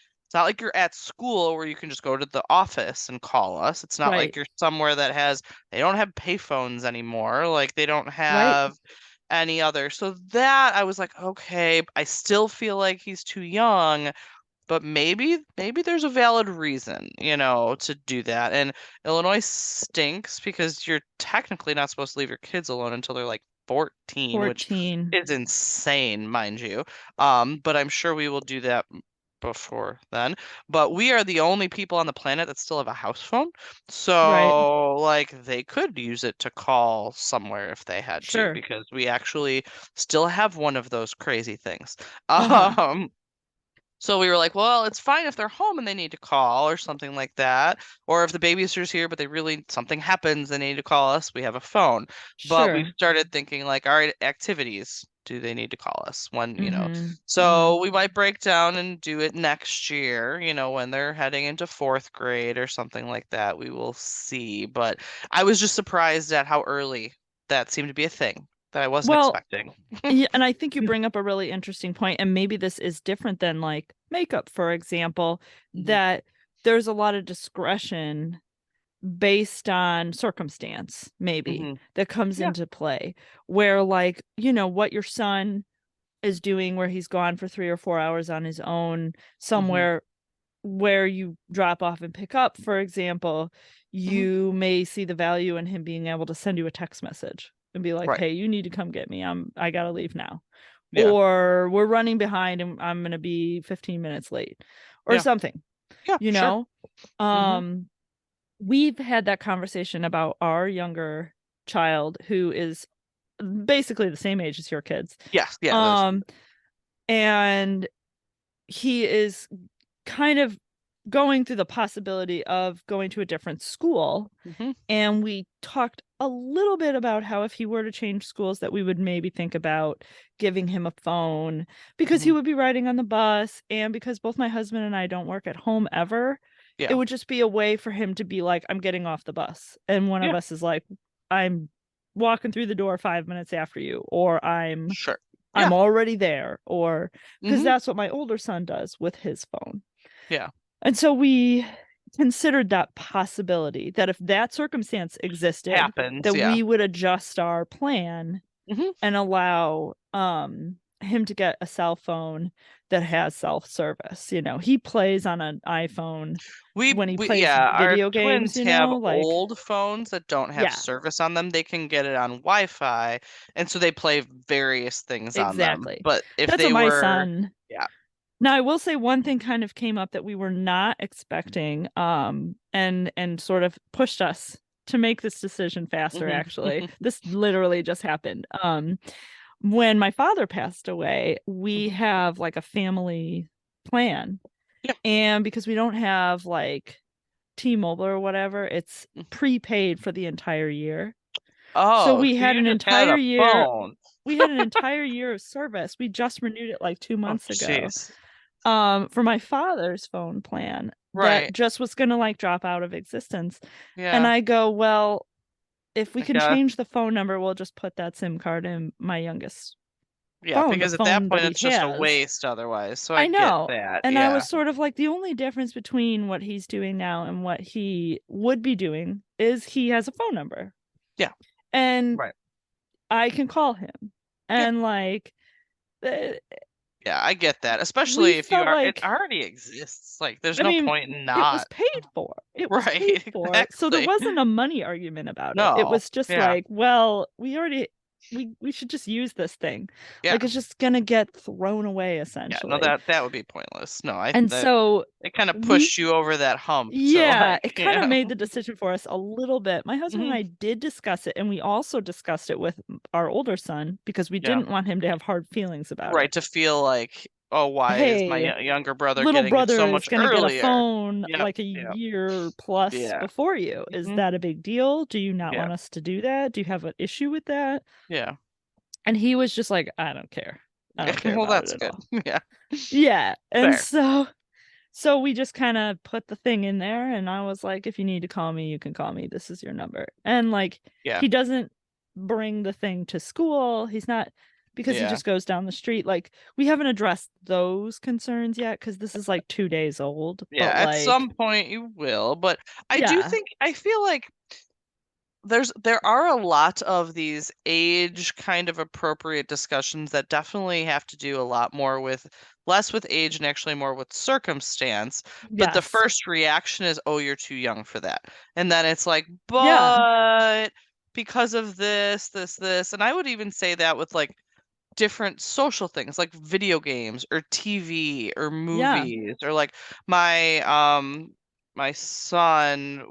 [SPEAKER 3] you're at school where you can just go to the office and call us. It's not like
[SPEAKER 2] Right.
[SPEAKER 3] you're somewhere that they don't have payphones anymore. Like they don't
[SPEAKER 2] Right.
[SPEAKER 3] have any other. So that I was like, okay, I still feel like he's too young, but maybe there's a valid reason, to do that. And Illinois stinks because you're technically not supposed to leave your kids alone until they're like 14, which
[SPEAKER 2] 14.
[SPEAKER 3] is insane, mind you. But I'm sure we will do that before then. But we are the only people on the planet that still have a house phone.
[SPEAKER 2] Right.
[SPEAKER 3] So, like, they could use it to call somewhere if they had to,
[SPEAKER 2] Sure.
[SPEAKER 3] because we actually still have one of those crazy things.
[SPEAKER 2] Uh-huh.
[SPEAKER 3] Um, so we were like, well, it's fine if they're home and they need to call or something like that. Or if the babysitter's here, but something happens, they need to call us, we have a phone. But we
[SPEAKER 2] Sure.
[SPEAKER 3] started thinking like, all right, activities, do they need to call us when?
[SPEAKER 2] Mm-hmm. Mm-hmm.
[SPEAKER 3] So we might break down and do it next year, when they're heading into fourth grade or something like that. We will see. But I was just surprised at how early that seemed to be a thing that I wasn't
[SPEAKER 2] Well,
[SPEAKER 3] expecting.
[SPEAKER 2] yeah, and I think you bring up a really interesting point, and maybe this is different than like makeup, for example,
[SPEAKER 3] Mhm.
[SPEAKER 2] that there's a lot of discretion based on circumstance, maybe,
[SPEAKER 3] Mhm.
[SPEAKER 2] that comes
[SPEAKER 3] Yeah.
[SPEAKER 2] into play, where like, what your son is doing, where he's gone for 3 or 4 hours on his own
[SPEAKER 3] Mhm.
[SPEAKER 2] somewhere where you drop off and pick up, for example,
[SPEAKER 3] Mhm.
[SPEAKER 2] you may see the value in him being able to send you a text message and be like,
[SPEAKER 3] Right.
[SPEAKER 2] "Hey, you need to come get me. I gotta leave now."
[SPEAKER 3] Yeah.
[SPEAKER 2] Or we're running behind and I'm gonna be 15 minutes late or
[SPEAKER 3] Yeah.
[SPEAKER 2] something,
[SPEAKER 3] Yeah.
[SPEAKER 2] you
[SPEAKER 3] Sure.
[SPEAKER 2] know?
[SPEAKER 3] Mhm.
[SPEAKER 2] Um, we've had that conversation about our younger child who is basically the same age as your kids.
[SPEAKER 3] Yes. Yeah. There's.
[SPEAKER 2] Um, and he is kind of going through the possibility of going to a different school.
[SPEAKER 3] Mhm.
[SPEAKER 2] And we talked a little bit about how if he were to change schools, that we would maybe think about giving him a phone because he
[SPEAKER 3] Mhm.
[SPEAKER 2] would be riding on the bus. And because both my husband and I don't work at home ever, it
[SPEAKER 3] Yeah.
[SPEAKER 2] would just be a way for him to be like, I'm getting off the bus. And one of
[SPEAKER 3] Yeah.
[SPEAKER 2] us is like, I'm walking through the door 5 minutes after you, or I'm
[SPEAKER 3] Sure.
[SPEAKER 2] I'm
[SPEAKER 3] Yeah.
[SPEAKER 2] already there, or because
[SPEAKER 3] Mhm.
[SPEAKER 2] that's what my older son does with his phone.
[SPEAKER 3] Yeah.
[SPEAKER 2] And so we considered that possibility that if that circumstance existed,
[SPEAKER 3] Happens.
[SPEAKER 2] that
[SPEAKER 3] Yeah.
[SPEAKER 2] we would adjust our plan
[SPEAKER 3] Mhm.
[SPEAKER 2] and allow him to get a cell phone that has self-service. He plays on an iPhone when he plays
[SPEAKER 3] Yeah, our
[SPEAKER 2] video games,
[SPEAKER 3] twins have
[SPEAKER 2] like
[SPEAKER 3] old phones that don't have
[SPEAKER 2] yeah,
[SPEAKER 3] service on them. They can get it on Wi-Fi, and so they play various things on them.
[SPEAKER 2] exactly.
[SPEAKER 3] But if
[SPEAKER 2] That's what
[SPEAKER 3] they
[SPEAKER 2] my
[SPEAKER 3] were,
[SPEAKER 2] son.
[SPEAKER 3] yeah.
[SPEAKER 2] Now, I will say one thing kind of came up that we were not expecting, and sort of pushed us to make this decision faster,
[SPEAKER 3] Mhm.
[SPEAKER 2] actually. This literally just happened. When my father passed away, we
[SPEAKER 3] Mhm.
[SPEAKER 2] have like a family plan.
[SPEAKER 3] Yeah.
[SPEAKER 2] And because we don't have like T-Mobile or whatever, it's
[SPEAKER 3] Mhm.
[SPEAKER 2] prepaid for the entire year. So
[SPEAKER 3] Oh,
[SPEAKER 2] we
[SPEAKER 3] so
[SPEAKER 2] had
[SPEAKER 3] you
[SPEAKER 2] an
[SPEAKER 3] just had
[SPEAKER 2] entire
[SPEAKER 3] a
[SPEAKER 2] year.
[SPEAKER 3] phone.
[SPEAKER 2] We had an entire year of service. We just renewed it like two
[SPEAKER 3] Oh,
[SPEAKER 2] months ago
[SPEAKER 3] jeez.
[SPEAKER 2] for my father's phone plan that
[SPEAKER 3] Right.
[SPEAKER 2] just was going to like drop out of existence. And
[SPEAKER 3] Yeah.
[SPEAKER 2] I go, well, if we
[SPEAKER 3] I
[SPEAKER 2] can
[SPEAKER 3] guess.
[SPEAKER 2] change the phone number, we'll just put that SIM card in my youngest
[SPEAKER 3] Yeah,
[SPEAKER 2] phone, the
[SPEAKER 3] because at that
[SPEAKER 2] phone that
[SPEAKER 3] point
[SPEAKER 2] he
[SPEAKER 3] it's just a
[SPEAKER 2] has.
[SPEAKER 3] waste otherwise. So I
[SPEAKER 2] I
[SPEAKER 3] get
[SPEAKER 2] know.
[SPEAKER 3] that.
[SPEAKER 2] And I
[SPEAKER 3] Yeah.
[SPEAKER 2] was sort of like, the only difference between what he's doing now and what he would be doing is he has a phone number.
[SPEAKER 3] Yeah.
[SPEAKER 2] And
[SPEAKER 3] Right.
[SPEAKER 2] I can call him.
[SPEAKER 3] Yeah.
[SPEAKER 2] And like, uh,
[SPEAKER 3] Yeah, I get that.
[SPEAKER 2] We
[SPEAKER 3] Especially if you
[SPEAKER 2] felt
[SPEAKER 3] are, it
[SPEAKER 2] like,
[SPEAKER 3] already exists. Like, there's
[SPEAKER 2] I
[SPEAKER 3] no
[SPEAKER 2] mean,
[SPEAKER 3] point in
[SPEAKER 2] it was
[SPEAKER 3] not.
[SPEAKER 2] paid for. It was paid
[SPEAKER 3] Right,
[SPEAKER 2] for. So there
[SPEAKER 3] exactly.
[SPEAKER 2] wasn't a money argument about it. It
[SPEAKER 3] No.
[SPEAKER 2] was just
[SPEAKER 3] Yeah.
[SPEAKER 2] like, well, we should just use this thing.
[SPEAKER 3] Yeah.
[SPEAKER 2] Like, it's just gonna get thrown away
[SPEAKER 3] Yeah.
[SPEAKER 2] essentially.
[SPEAKER 3] No, that would be pointless. No,
[SPEAKER 2] And so
[SPEAKER 3] it kind of
[SPEAKER 2] we
[SPEAKER 3] pushed you over that hump to
[SPEAKER 2] yeah,
[SPEAKER 3] like,
[SPEAKER 2] it kind of made the decision for us a little bit. My husband and
[SPEAKER 3] Mhm.
[SPEAKER 2] I did discuss it, and we also discussed it with our older son because we
[SPEAKER 3] Yeah.
[SPEAKER 2] didn't want him to have hard feelings about
[SPEAKER 3] Right,
[SPEAKER 2] it.
[SPEAKER 3] to feel like, oh, why is my
[SPEAKER 2] Hey,
[SPEAKER 3] younger brother
[SPEAKER 2] little
[SPEAKER 3] getting it
[SPEAKER 2] brother
[SPEAKER 3] so
[SPEAKER 2] is
[SPEAKER 3] much
[SPEAKER 2] going to get a
[SPEAKER 3] earlier?
[SPEAKER 2] phone
[SPEAKER 3] Yep.
[SPEAKER 2] like a
[SPEAKER 3] Yep.
[SPEAKER 2] year plus
[SPEAKER 3] Yeah.
[SPEAKER 2] before you. Is
[SPEAKER 3] Mhm.
[SPEAKER 2] that a big deal? Do you not
[SPEAKER 3] Yeah.
[SPEAKER 2] want us to do that? Do you have an issue with that?
[SPEAKER 3] Yeah.
[SPEAKER 2] And he was just like, I don't care. I don't care
[SPEAKER 3] Well,
[SPEAKER 2] about
[SPEAKER 3] that's
[SPEAKER 2] it at
[SPEAKER 3] good.
[SPEAKER 2] all.
[SPEAKER 3] Yeah.
[SPEAKER 2] Yeah. And
[SPEAKER 3] Fair.
[SPEAKER 2] so we just kind of put the thing in there, and I was like, if you need to call me, you can call me. This is your number. And like,
[SPEAKER 3] Yeah.
[SPEAKER 2] he doesn't bring the thing to school. He's not, because he
[SPEAKER 3] Yeah.
[SPEAKER 2] just goes down the street. Like, we haven't addressed those concerns yet because this is like 2 days old.
[SPEAKER 3] Yeah,
[SPEAKER 2] But
[SPEAKER 3] at
[SPEAKER 2] like,
[SPEAKER 3] some point you will, but I do
[SPEAKER 2] yeah,
[SPEAKER 3] think, I feel like there are a lot of these age kind of appropriate discussions that definitely have to do a lot more with less with age and actually more with circumstance. But the
[SPEAKER 2] yes,
[SPEAKER 3] first reaction is, oh, you're too young for that. And then it's like,
[SPEAKER 2] yeah,
[SPEAKER 3] but because of this, and I would even say that with like different social things like video games or TV or
[SPEAKER 2] yeah,
[SPEAKER 3] movies or like my my son,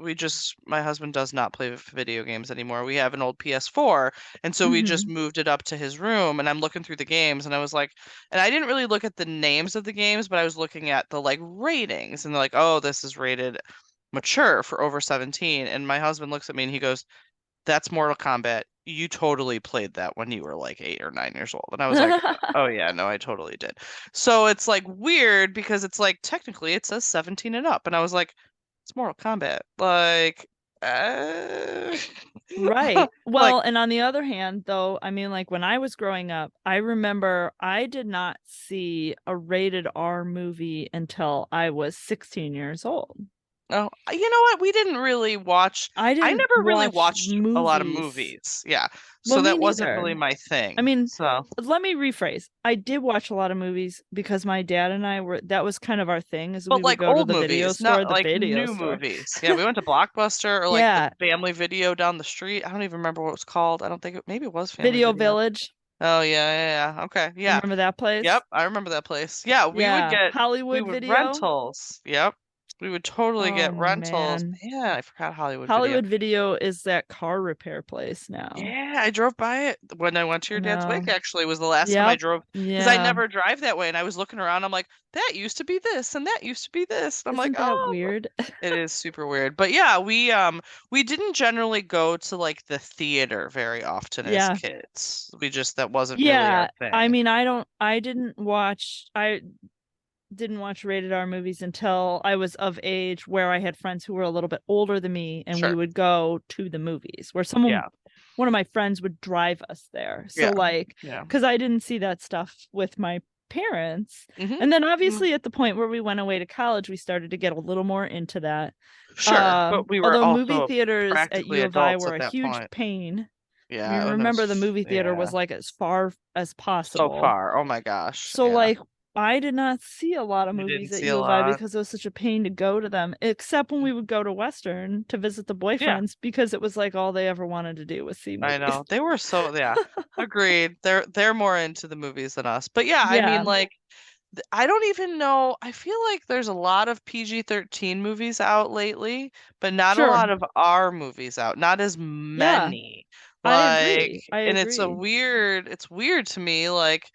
[SPEAKER 3] my husband does not play video games anymore. We have an old PS4, and so we just
[SPEAKER 2] hmm
[SPEAKER 3] moved it up to his room, and I'm looking through the games, and I was like, and I didn't really look at the names of the games, but I was looking at the like ratings, and they're like, oh, this is rated mature for over 17. And my husband looks at me and he goes, that's Mortal Kombat. You totally played that when you were like 8 or 9 years old. And I was like, oh yeah, no, I totally did. So it's like weird because it's like technically it says 17 and up. And I was like, it's Mortal Kombat. Like, uh...
[SPEAKER 2] Right.
[SPEAKER 3] like,
[SPEAKER 2] Well, and on the other hand, though, I mean, like when I was growing up, I remember I did not see a rated R movie until I was 16 years old.
[SPEAKER 3] oh, you know what? We didn't really watch.
[SPEAKER 2] I
[SPEAKER 3] I
[SPEAKER 2] didn't
[SPEAKER 3] never really
[SPEAKER 2] watch
[SPEAKER 3] watched a lot of
[SPEAKER 2] movies.
[SPEAKER 3] movies. Yeah.
[SPEAKER 2] Well,
[SPEAKER 3] So
[SPEAKER 2] me
[SPEAKER 3] that wasn't really
[SPEAKER 2] neither.
[SPEAKER 3] my
[SPEAKER 2] I
[SPEAKER 3] thing.
[SPEAKER 2] mean,
[SPEAKER 3] So,
[SPEAKER 2] let me rephrase. I did watch a lot of movies because my dad and I that was kind of our thing, is
[SPEAKER 3] but
[SPEAKER 2] we would
[SPEAKER 3] like
[SPEAKER 2] go to
[SPEAKER 3] old
[SPEAKER 2] the
[SPEAKER 3] movies, not
[SPEAKER 2] the
[SPEAKER 3] like
[SPEAKER 2] video
[SPEAKER 3] new
[SPEAKER 2] store.
[SPEAKER 3] movies. Yeah, we went to Blockbuster or like the
[SPEAKER 2] Yeah,
[SPEAKER 3] Family Video down the street. I don't even remember what it was called. I don't think maybe it was Family
[SPEAKER 2] Video
[SPEAKER 3] Video.
[SPEAKER 2] Village.
[SPEAKER 3] Oh yeah. Okay. Yeah.
[SPEAKER 2] Remember that place?
[SPEAKER 3] Yep, I remember that place. Yeah,
[SPEAKER 2] Yeah,
[SPEAKER 3] we
[SPEAKER 2] Hollywood
[SPEAKER 3] would
[SPEAKER 2] Video.
[SPEAKER 3] rentals. Yep. We would totally
[SPEAKER 2] Oh
[SPEAKER 3] get rentals.
[SPEAKER 2] man.
[SPEAKER 3] Yeah, I forgot Hollywood Video.
[SPEAKER 2] Hollywood Video is that car repair place now.
[SPEAKER 3] Yeah, I drove by it when I went to
[SPEAKER 2] I
[SPEAKER 3] your dad's wake,
[SPEAKER 2] know.
[SPEAKER 3] actually, was the last time I
[SPEAKER 2] Yep.
[SPEAKER 3] drove because I
[SPEAKER 2] Yeah.
[SPEAKER 3] never drive that way. And I was looking around, I'm like, that used to be this and that used to be this. And I'm like,
[SPEAKER 2] Isn't that
[SPEAKER 3] oh,
[SPEAKER 2] weird?
[SPEAKER 3] it is super weird. But yeah, we didn't generally go to like the theater very often as
[SPEAKER 2] Yeah.
[SPEAKER 3] kids. That wasn't really our
[SPEAKER 2] Yeah. I
[SPEAKER 3] thing.
[SPEAKER 2] mean, I didn't watch rated R movies until I was of age where I had friends who were a little bit older than me and we
[SPEAKER 3] Sure.
[SPEAKER 2] would go to the movies where
[SPEAKER 3] Yeah.
[SPEAKER 2] one of my friends would drive us there. So
[SPEAKER 3] Yeah.
[SPEAKER 2] like,
[SPEAKER 3] Yeah.
[SPEAKER 2] because I didn't see that stuff with my parents.
[SPEAKER 3] Mhm.
[SPEAKER 2] And then
[SPEAKER 3] Mhm.
[SPEAKER 2] obviously at the point where we went away to college, we started to get a little more into that.
[SPEAKER 3] Sure, but we were
[SPEAKER 2] Although movie
[SPEAKER 3] also
[SPEAKER 2] theaters at
[SPEAKER 3] practically
[SPEAKER 2] U of I
[SPEAKER 3] adults
[SPEAKER 2] were
[SPEAKER 3] at
[SPEAKER 2] a
[SPEAKER 3] that
[SPEAKER 2] huge
[SPEAKER 3] point.
[SPEAKER 2] pain. I
[SPEAKER 3] Yeah,
[SPEAKER 2] mean,
[SPEAKER 3] and it
[SPEAKER 2] remember the
[SPEAKER 3] was
[SPEAKER 2] movie theater was like as far as
[SPEAKER 3] so
[SPEAKER 2] possible.
[SPEAKER 3] far. Oh my gosh.
[SPEAKER 2] So
[SPEAKER 3] Yeah.
[SPEAKER 2] like I did not see a lot of
[SPEAKER 3] You
[SPEAKER 2] movies
[SPEAKER 3] didn't
[SPEAKER 2] at
[SPEAKER 3] see a
[SPEAKER 2] U of I
[SPEAKER 3] lot.
[SPEAKER 2] because it was such a pain to go to them, except when we would go to Western to visit the
[SPEAKER 3] Yeah,
[SPEAKER 2] boyfriends because it was like all they ever wanted to do was see
[SPEAKER 3] I
[SPEAKER 2] movies.
[SPEAKER 3] know. They were so yeah. Agreed. They're more into the movies than us. But yeah, I mean
[SPEAKER 2] Yeah,
[SPEAKER 3] like I don't even know. I feel like there's a lot of PG-13 movies out lately, but not a
[SPEAKER 2] sure.
[SPEAKER 3] lot of R movies out. Not as
[SPEAKER 2] Yeah,
[SPEAKER 3] many.
[SPEAKER 2] I
[SPEAKER 3] Like,
[SPEAKER 2] agree. I
[SPEAKER 3] and
[SPEAKER 2] agree.
[SPEAKER 3] it's weird to me. Like,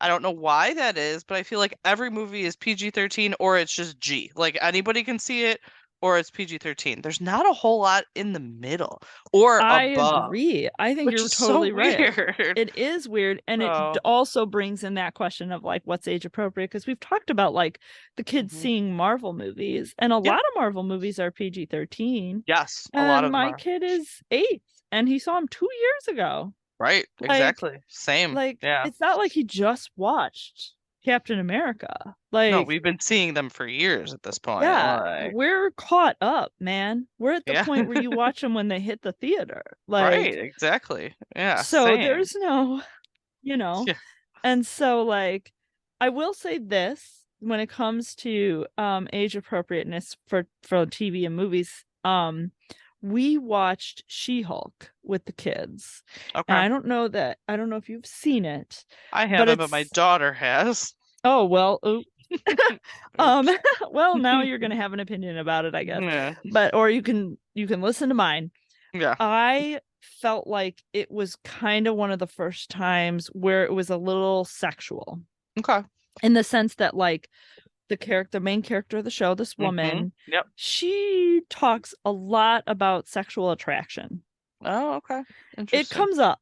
[SPEAKER 3] I don't know why that is, but I feel like every movie is PG-13 or it's just G. Like anybody can see it or it's PG-13. There's not a whole lot in the middle or
[SPEAKER 2] I
[SPEAKER 3] above,
[SPEAKER 2] agree. I think
[SPEAKER 3] which
[SPEAKER 2] you're
[SPEAKER 3] is so
[SPEAKER 2] totally right.
[SPEAKER 3] weird.
[SPEAKER 2] It is weird, and it
[SPEAKER 3] So,
[SPEAKER 2] also brings in that question of like what's age appropriate because we've talked about like the kids
[SPEAKER 3] mhm.
[SPEAKER 2] seeing Marvel movies, and a
[SPEAKER 3] Yeah.
[SPEAKER 2] lot of Marvel movies are PG-13.
[SPEAKER 3] Yes, a lot
[SPEAKER 2] And
[SPEAKER 3] of them
[SPEAKER 2] my
[SPEAKER 3] are.
[SPEAKER 2] kid is 8, and he saw him 2 years ago.
[SPEAKER 3] Right,
[SPEAKER 2] Like,
[SPEAKER 3] exactly. Same.
[SPEAKER 2] like
[SPEAKER 3] Yeah.
[SPEAKER 2] it's not like he just watched Captain America.
[SPEAKER 3] No,
[SPEAKER 2] Like,
[SPEAKER 3] we've been seeing them for years at this point.
[SPEAKER 2] yeah,
[SPEAKER 3] Like,
[SPEAKER 2] we're caught up, man. We're at the
[SPEAKER 3] yeah.
[SPEAKER 2] point where you watch them when they hit the theater.
[SPEAKER 3] Right,
[SPEAKER 2] Like,
[SPEAKER 3] exactly. Yeah,
[SPEAKER 2] so
[SPEAKER 3] same.
[SPEAKER 2] there's no, you know,
[SPEAKER 3] Yeah.
[SPEAKER 2] and so like I will say this when it comes to age appropriateness for TV and movies. We watched She-Hulk with the kids. And
[SPEAKER 3] Okay.
[SPEAKER 2] I don't know if you've seen it,
[SPEAKER 3] I
[SPEAKER 2] but
[SPEAKER 3] haven't, but my daughter has.
[SPEAKER 2] oh well,
[SPEAKER 3] Oops.
[SPEAKER 2] well, now you're gonna have an opinion about it, I guess.
[SPEAKER 3] Yeah.
[SPEAKER 2] But or you can listen to mine.
[SPEAKER 3] Yeah.
[SPEAKER 2] I felt like it was kind of one of the first times where it was a little sexual.
[SPEAKER 3] Okay.
[SPEAKER 2] In the sense that, like, the main character of the show, this woman,
[SPEAKER 3] Yep.
[SPEAKER 2] she talks a lot about sexual attraction.
[SPEAKER 3] Oh, okay.
[SPEAKER 2] It
[SPEAKER 3] Interesting.
[SPEAKER 2] comes up.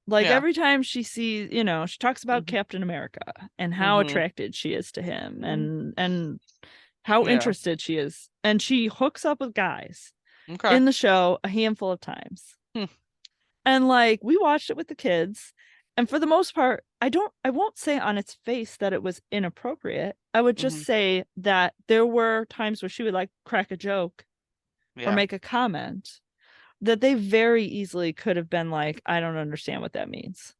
[SPEAKER 2] Like,
[SPEAKER 3] Yeah.
[SPEAKER 2] every time she sees, she talks about Captain America and how attracted she is to him and how interested she is. And she hooks up with guys in the show a handful of times. And, like, we watched it with the kids. And for the most part, I won't say on its face that it was inappropriate. I would just say that there were times where she would, like, crack a joke or make a comment that they very easily could have been like, I don't understand what that means.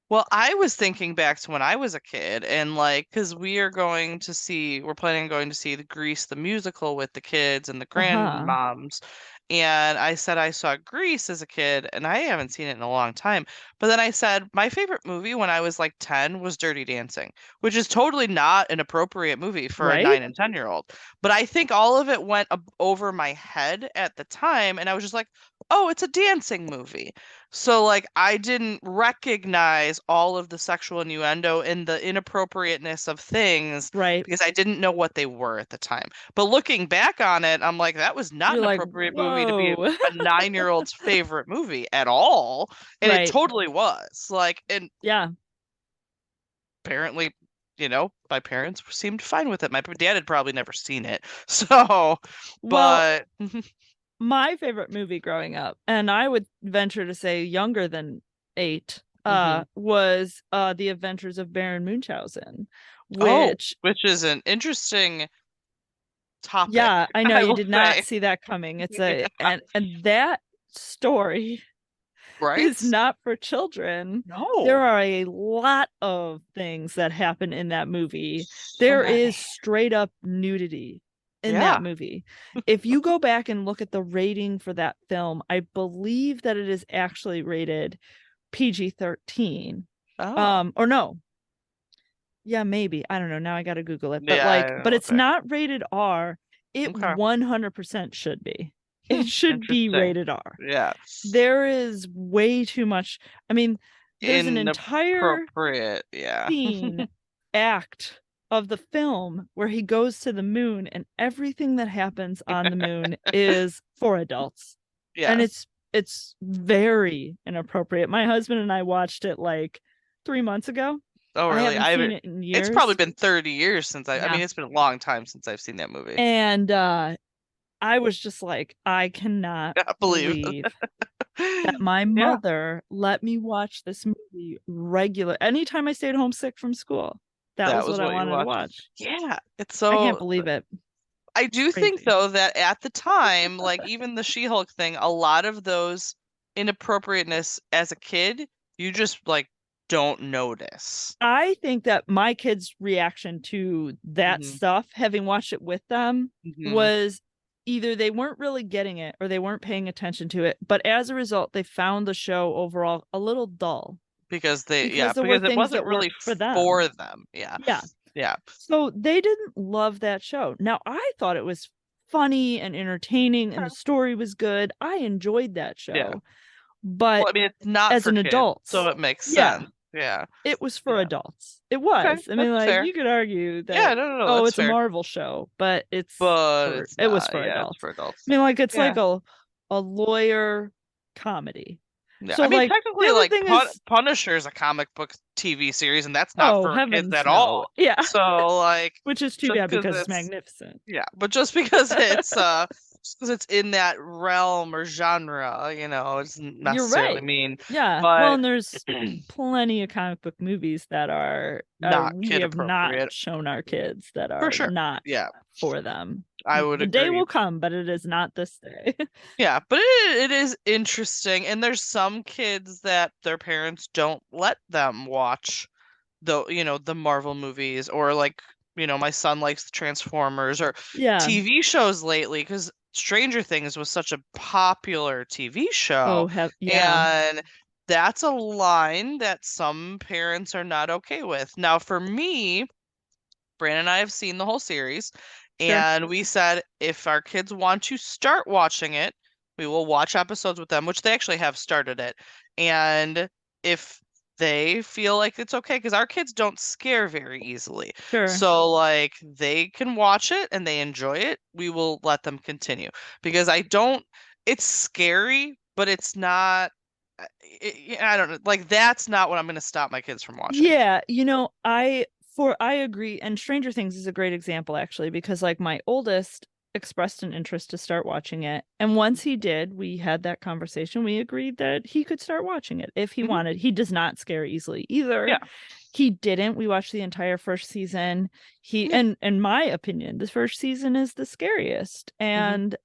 [SPEAKER 3] Well, I was thinking back to when I was a kid, and like, because we're planning on going to see the Grease the musical with the kids and the grandmoms. And I said I saw Grease as a kid, and I haven't seen it in a long time. But then I said my favorite movie when I was like 10 was Dirty Dancing, which is totally not an appropriate movie for a 9 and 10-year-old. But I think all of it went over my head at the time, and I was just like, oh, it's a dancing movie. So, like, I didn't recognize all of the sexual innuendo and the inappropriateness of things, because I didn't know what they were at the time. But looking back on it, I'm like, that was not an appropriate movie to be a 9-year-old's favorite movie at all. And it totally was. Like, and apparently, my parents seemed fine with it. My dad had probably never seen it. So, but
[SPEAKER 2] my favorite movie growing up, and I would venture to say younger than 8, was The Adventures of Baron Munchausen, which
[SPEAKER 3] is an interesting topic.
[SPEAKER 2] Yeah, I know you did not see that coming. It's and that story is not for children.
[SPEAKER 3] No.
[SPEAKER 2] There are a lot of things that happen in that movie. There is straight up nudity in that movie. If you go back and look at the rating for that film, I believe that it is actually rated PG-13. Or no. Yeah, maybe. I don't know. Now I got to Google it. But but it's not rated R. It 100% should be. It should be rated R.
[SPEAKER 3] Yeah.
[SPEAKER 2] There is way too much. I mean, there's an entire scene act of the film where he goes to the moon, and everything that happens on the moon is for adults. Yeah. And it's very inappropriate. My husband and I watched it like 3 months ago.
[SPEAKER 3] Oh, really?
[SPEAKER 2] I haven't seen it in years.
[SPEAKER 3] It's probably been 30 years since I mean, it's been a long time since I've seen that movie.
[SPEAKER 2] And I was just like, I cannot believe that my mother let me watch this movie regular. Anytime I stayed home sick from school, that was what I wanted to watch.
[SPEAKER 3] Yeah, it's so.
[SPEAKER 2] I can't believe it.
[SPEAKER 3] I do think, though, that at the time, like even the She-Hulk thing, a lot of those inappropriateness as a kid, you just like don't notice.
[SPEAKER 2] I think that my kids' reaction to that stuff, having watched it with them, was either they weren't really getting it or they weren't paying attention to it. But as a result, they found the show overall a little dull.
[SPEAKER 3] Because it wasn't really for them. Yeah.
[SPEAKER 2] So they didn't love that show. Now, I thought it was funny and entertaining and the story was good. I enjoyed that show. Yeah. But
[SPEAKER 3] I mean, it's not
[SPEAKER 2] as
[SPEAKER 3] for
[SPEAKER 2] an
[SPEAKER 3] kids,
[SPEAKER 2] adult,
[SPEAKER 3] so it makes sense. Yeah.
[SPEAKER 2] It was for adults. It was.
[SPEAKER 3] Okay,
[SPEAKER 2] I mean, like,
[SPEAKER 3] fair.
[SPEAKER 2] you could argue that it's
[SPEAKER 3] fair.
[SPEAKER 2] a Marvel show, but it was for adults.
[SPEAKER 3] It's for adults.
[SPEAKER 2] I mean, like, it's like a lawyer comedy.
[SPEAKER 3] Yeah.
[SPEAKER 2] So,
[SPEAKER 3] I mean,
[SPEAKER 2] like,
[SPEAKER 3] technically, like Punisher is a comic book TV series, and that's not for kids at all.
[SPEAKER 2] Yeah.
[SPEAKER 3] So, like,
[SPEAKER 2] which is too bad because it's magnificent.
[SPEAKER 3] Yeah, but just because it's in that realm or genre, it doesn't necessarily mean.
[SPEAKER 2] Yeah. Well, and there's plenty of comic book movies that are we have not shown our kids that are not for them.
[SPEAKER 3] I would agree.
[SPEAKER 2] The day will come, but it is not this day.
[SPEAKER 3] Yeah, but it is interesting, and there's some kids that their parents don't let them watch the Marvel movies, or like, my son likes the Transformers or
[SPEAKER 2] Yeah.
[SPEAKER 3] TV shows lately, because Stranger Things was such a popular TV show.
[SPEAKER 2] Yeah.
[SPEAKER 3] And that's a line that some parents are not okay with. Now, for me, Brandon and I have seen the whole series,
[SPEAKER 2] Sure.
[SPEAKER 3] and we said if our kids want to start watching it, we will watch episodes with them, which they actually have started it. And if they feel like it's okay, because our kids don't scare very easily.
[SPEAKER 2] Sure.
[SPEAKER 3] So, like, they can watch it and they enjoy it, we will let them continue. Because it's scary, but it's not, I don't know, like, that's not what I'm going to stop my kids from watching.
[SPEAKER 2] Yeah, I agree, and Stranger Things is a great example actually, because like my oldest expressed an interest to start watching it, and once he did, we had that conversation. We agreed that he could start watching it if he
[SPEAKER 3] Mhm.
[SPEAKER 2] wanted. He does not scare easily either.
[SPEAKER 3] Yeah.
[SPEAKER 2] He didn't. We watched the entire first season. And in my opinion, the first season is the scariest. And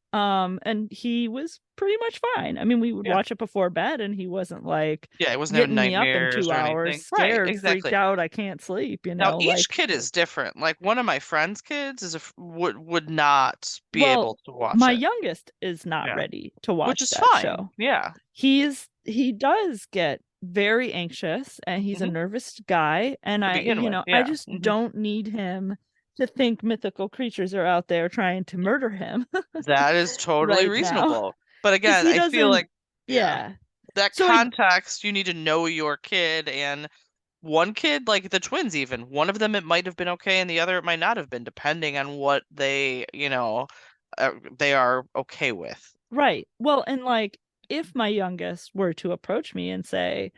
[SPEAKER 2] he was pretty much fine. I mean, we would watch it before bed and he wasn't like
[SPEAKER 3] it wasn't
[SPEAKER 2] getting me up in
[SPEAKER 3] nightmares
[SPEAKER 2] 2
[SPEAKER 3] or
[SPEAKER 2] hours,
[SPEAKER 3] anything. Right,
[SPEAKER 2] scared,
[SPEAKER 3] exactly.
[SPEAKER 2] freaked out, I can't sleep,
[SPEAKER 3] Now, each
[SPEAKER 2] like
[SPEAKER 3] kid is different. Like, one of my friend's kids would not be
[SPEAKER 2] well,
[SPEAKER 3] able to watch
[SPEAKER 2] my
[SPEAKER 3] it.
[SPEAKER 2] youngest is not
[SPEAKER 3] Yeah.
[SPEAKER 2] ready to watch
[SPEAKER 3] Which is
[SPEAKER 2] that
[SPEAKER 3] fine.
[SPEAKER 2] show.
[SPEAKER 3] Yeah.
[SPEAKER 2] He does get very anxious, and he's a nervous guy, and
[SPEAKER 3] To begin with,
[SPEAKER 2] I
[SPEAKER 3] yeah.
[SPEAKER 2] just don't need him to think mythical creatures are out there trying to murder him
[SPEAKER 3] That is totally
[SPEAKER 2] right now.
[SPEAKER 3] reasonable. But
[SPEAKER 2] 'Cause
[SPEAKER 3] again,
[SPEAKER 2] he
[SPEAKER 3] I feel
[SPEAKER 2] doesn't
[SPEAKER 3] like,
[SPEAKER 2] yeah.
[SPEAKER 3] that
[SPEAKER 2] So
[SPEAKER 3] context, you need to know your kid. And one kid, like the twins even, one of them, it might have been okay, and the other, it might not have been, depending on what they are okay with.
[SPEAKER 2] Right. Well, and like, if my youngest were to approach me and say,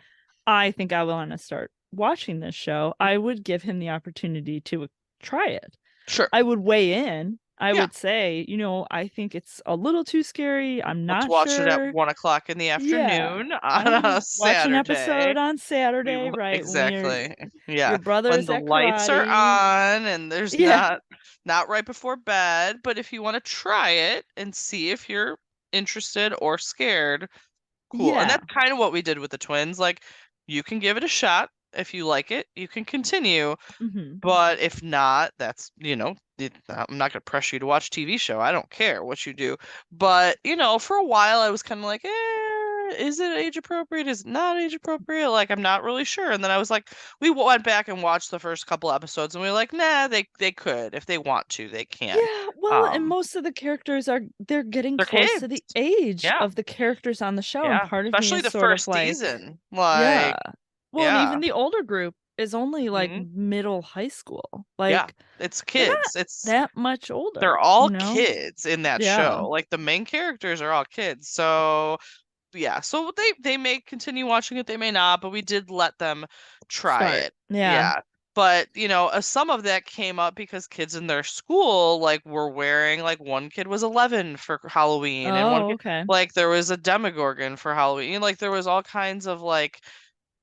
[SPEAKER 2] I think I want to start watching this show, I would give him the opportunity to try it.
[SPEAKER 3] Sure.
[SPEAKER 2] I would weigh in. I
[SPEAKER 3] Yeah.
[SPEAKER 2] would say, I think it's a little too scary. I'm
[SPEAKER 3] Let's
[SPEAKER 2] not
[SPEAKER 3] watch it
[SPEAKER 2] sure.
[SPEAKER 3] at 1 o'clock in the afternoon
[SPEAKER 2] I
[SPEAKER 3] on
[SPEAKER 2] would
[SPEAKER 3] a
[SPEAKER 2] watch an episode
[SPEAKER 3] Saturday.
[SPEAKER 2] on Saturday, right?
[SPEAKER 3] Exactly. Yeah.
[SPEAKER 2] Your
[SPEAKER 3] When
[SPEAKER 2] brother's
[SPEAKER 3] the
[SPEAKER 2] at
[SPEAKER 3] lights are
[SPEAKER 2] karate.
[SPEAKER 3] on and there's
[SPEAKER 2] Yeah.
[SPEAKER 3] not right before bed, but if you want to try it and see if you're interested or scared, cool. And
[SPEAKER 2] Yeah.
[SPEAKER 3] that's kind of what we did with the twins. Like, you can give it a shot. If you like it, you can continue. But if not, that's, I'm not going to pressure you to watch a TV show. I don't care what you do. But, for a while I was kind of like, is it age appropriate? Is it not age appropriate? Like, I'm not really sure. And then I was like, we went back and watched the first couple episodes, and we were like, nah, they could. If they want to, they can.
[SPEAKER 2] Yeah, well, and most of the characters they're getting
[SPEAKER 3] They're
[SPEAKER 2] close
[SPEAKER 3] kids.
[SPEAKER 2] to the age
[SPEAKER 3] Yeah.
[SPEAKER 2] of the characters on the show, and
[SPEAKER 3] Yeah.
[SPEAKER 2] part of me
[SPEAKER 3] Especially
[SPEAKER 2] is
[SPEAKER 3] the
[SPEAKER 2] sort
[SPEAKER 3] first
[SPEAKER 2] of like,
[SPEAKER 3] season.
[SPEAKER 2] yeah.
[SPEAKER 3] Like,
[SPEAKER 2] Well, and
[SPEAKER 3] yeah.
[SPEAKER 2] even the older group is only like middle high school. Like,
[SPEAKER 3] it's
[SPEAKER 2] they're
[SPEAKER 3] kids.
[SPEAKER 2] not
[SPEAKER 3] It's
[SPEAKER 2] that much older.
[SPEAKER 3] They're all kids in that
[SPEAKER 2] Yeah.
[SPEAKER 3] show. Like, the main characters are all kids. So yeah, so they may continue watching it, they may not, but we did let them try it.
[SPEAKER 2] Yeah.
[SPEAKER 3] But, some of that came up because kids in their school, like, were wearing, like, one kid was 11 for Halloween, and one kid,
[SPEAKER 2] okay.
[SPEAKER 3] like, there was a Demogorgon for Halloween. Like, there was all kinds of, like,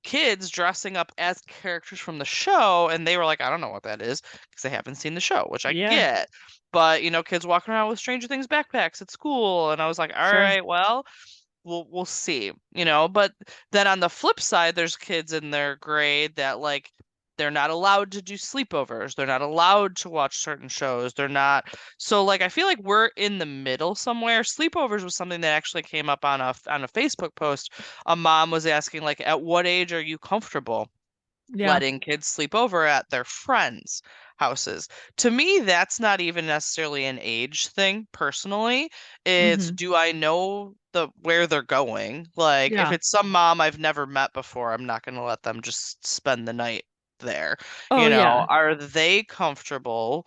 [SPEAKER 3] kids dressing up as characters from the show, and they were like, I don't know what that is, because they haven't seen the show, which I get. But, kids walking around with Stranger Things backpacks at school, and I was like, all right, well, we'll see, but then on the flip side, there's kids in their grade that, like, they're not allowed to do sleepovers, they're not allowed to watch certain shows, they're not. So, like, I feel like we're in the middle somewhere. Sleepovers was something that actually came up on a Facebook post. A mom was asking, like, at what age are you comfortable letting kids sleep over at their friends' houses? To me, that's not even necessarily an age thing personally. It's, do I know where they're going? Like, if it's some mom I've never met before, I'm not going to let them just spend the night there. Are they comfortable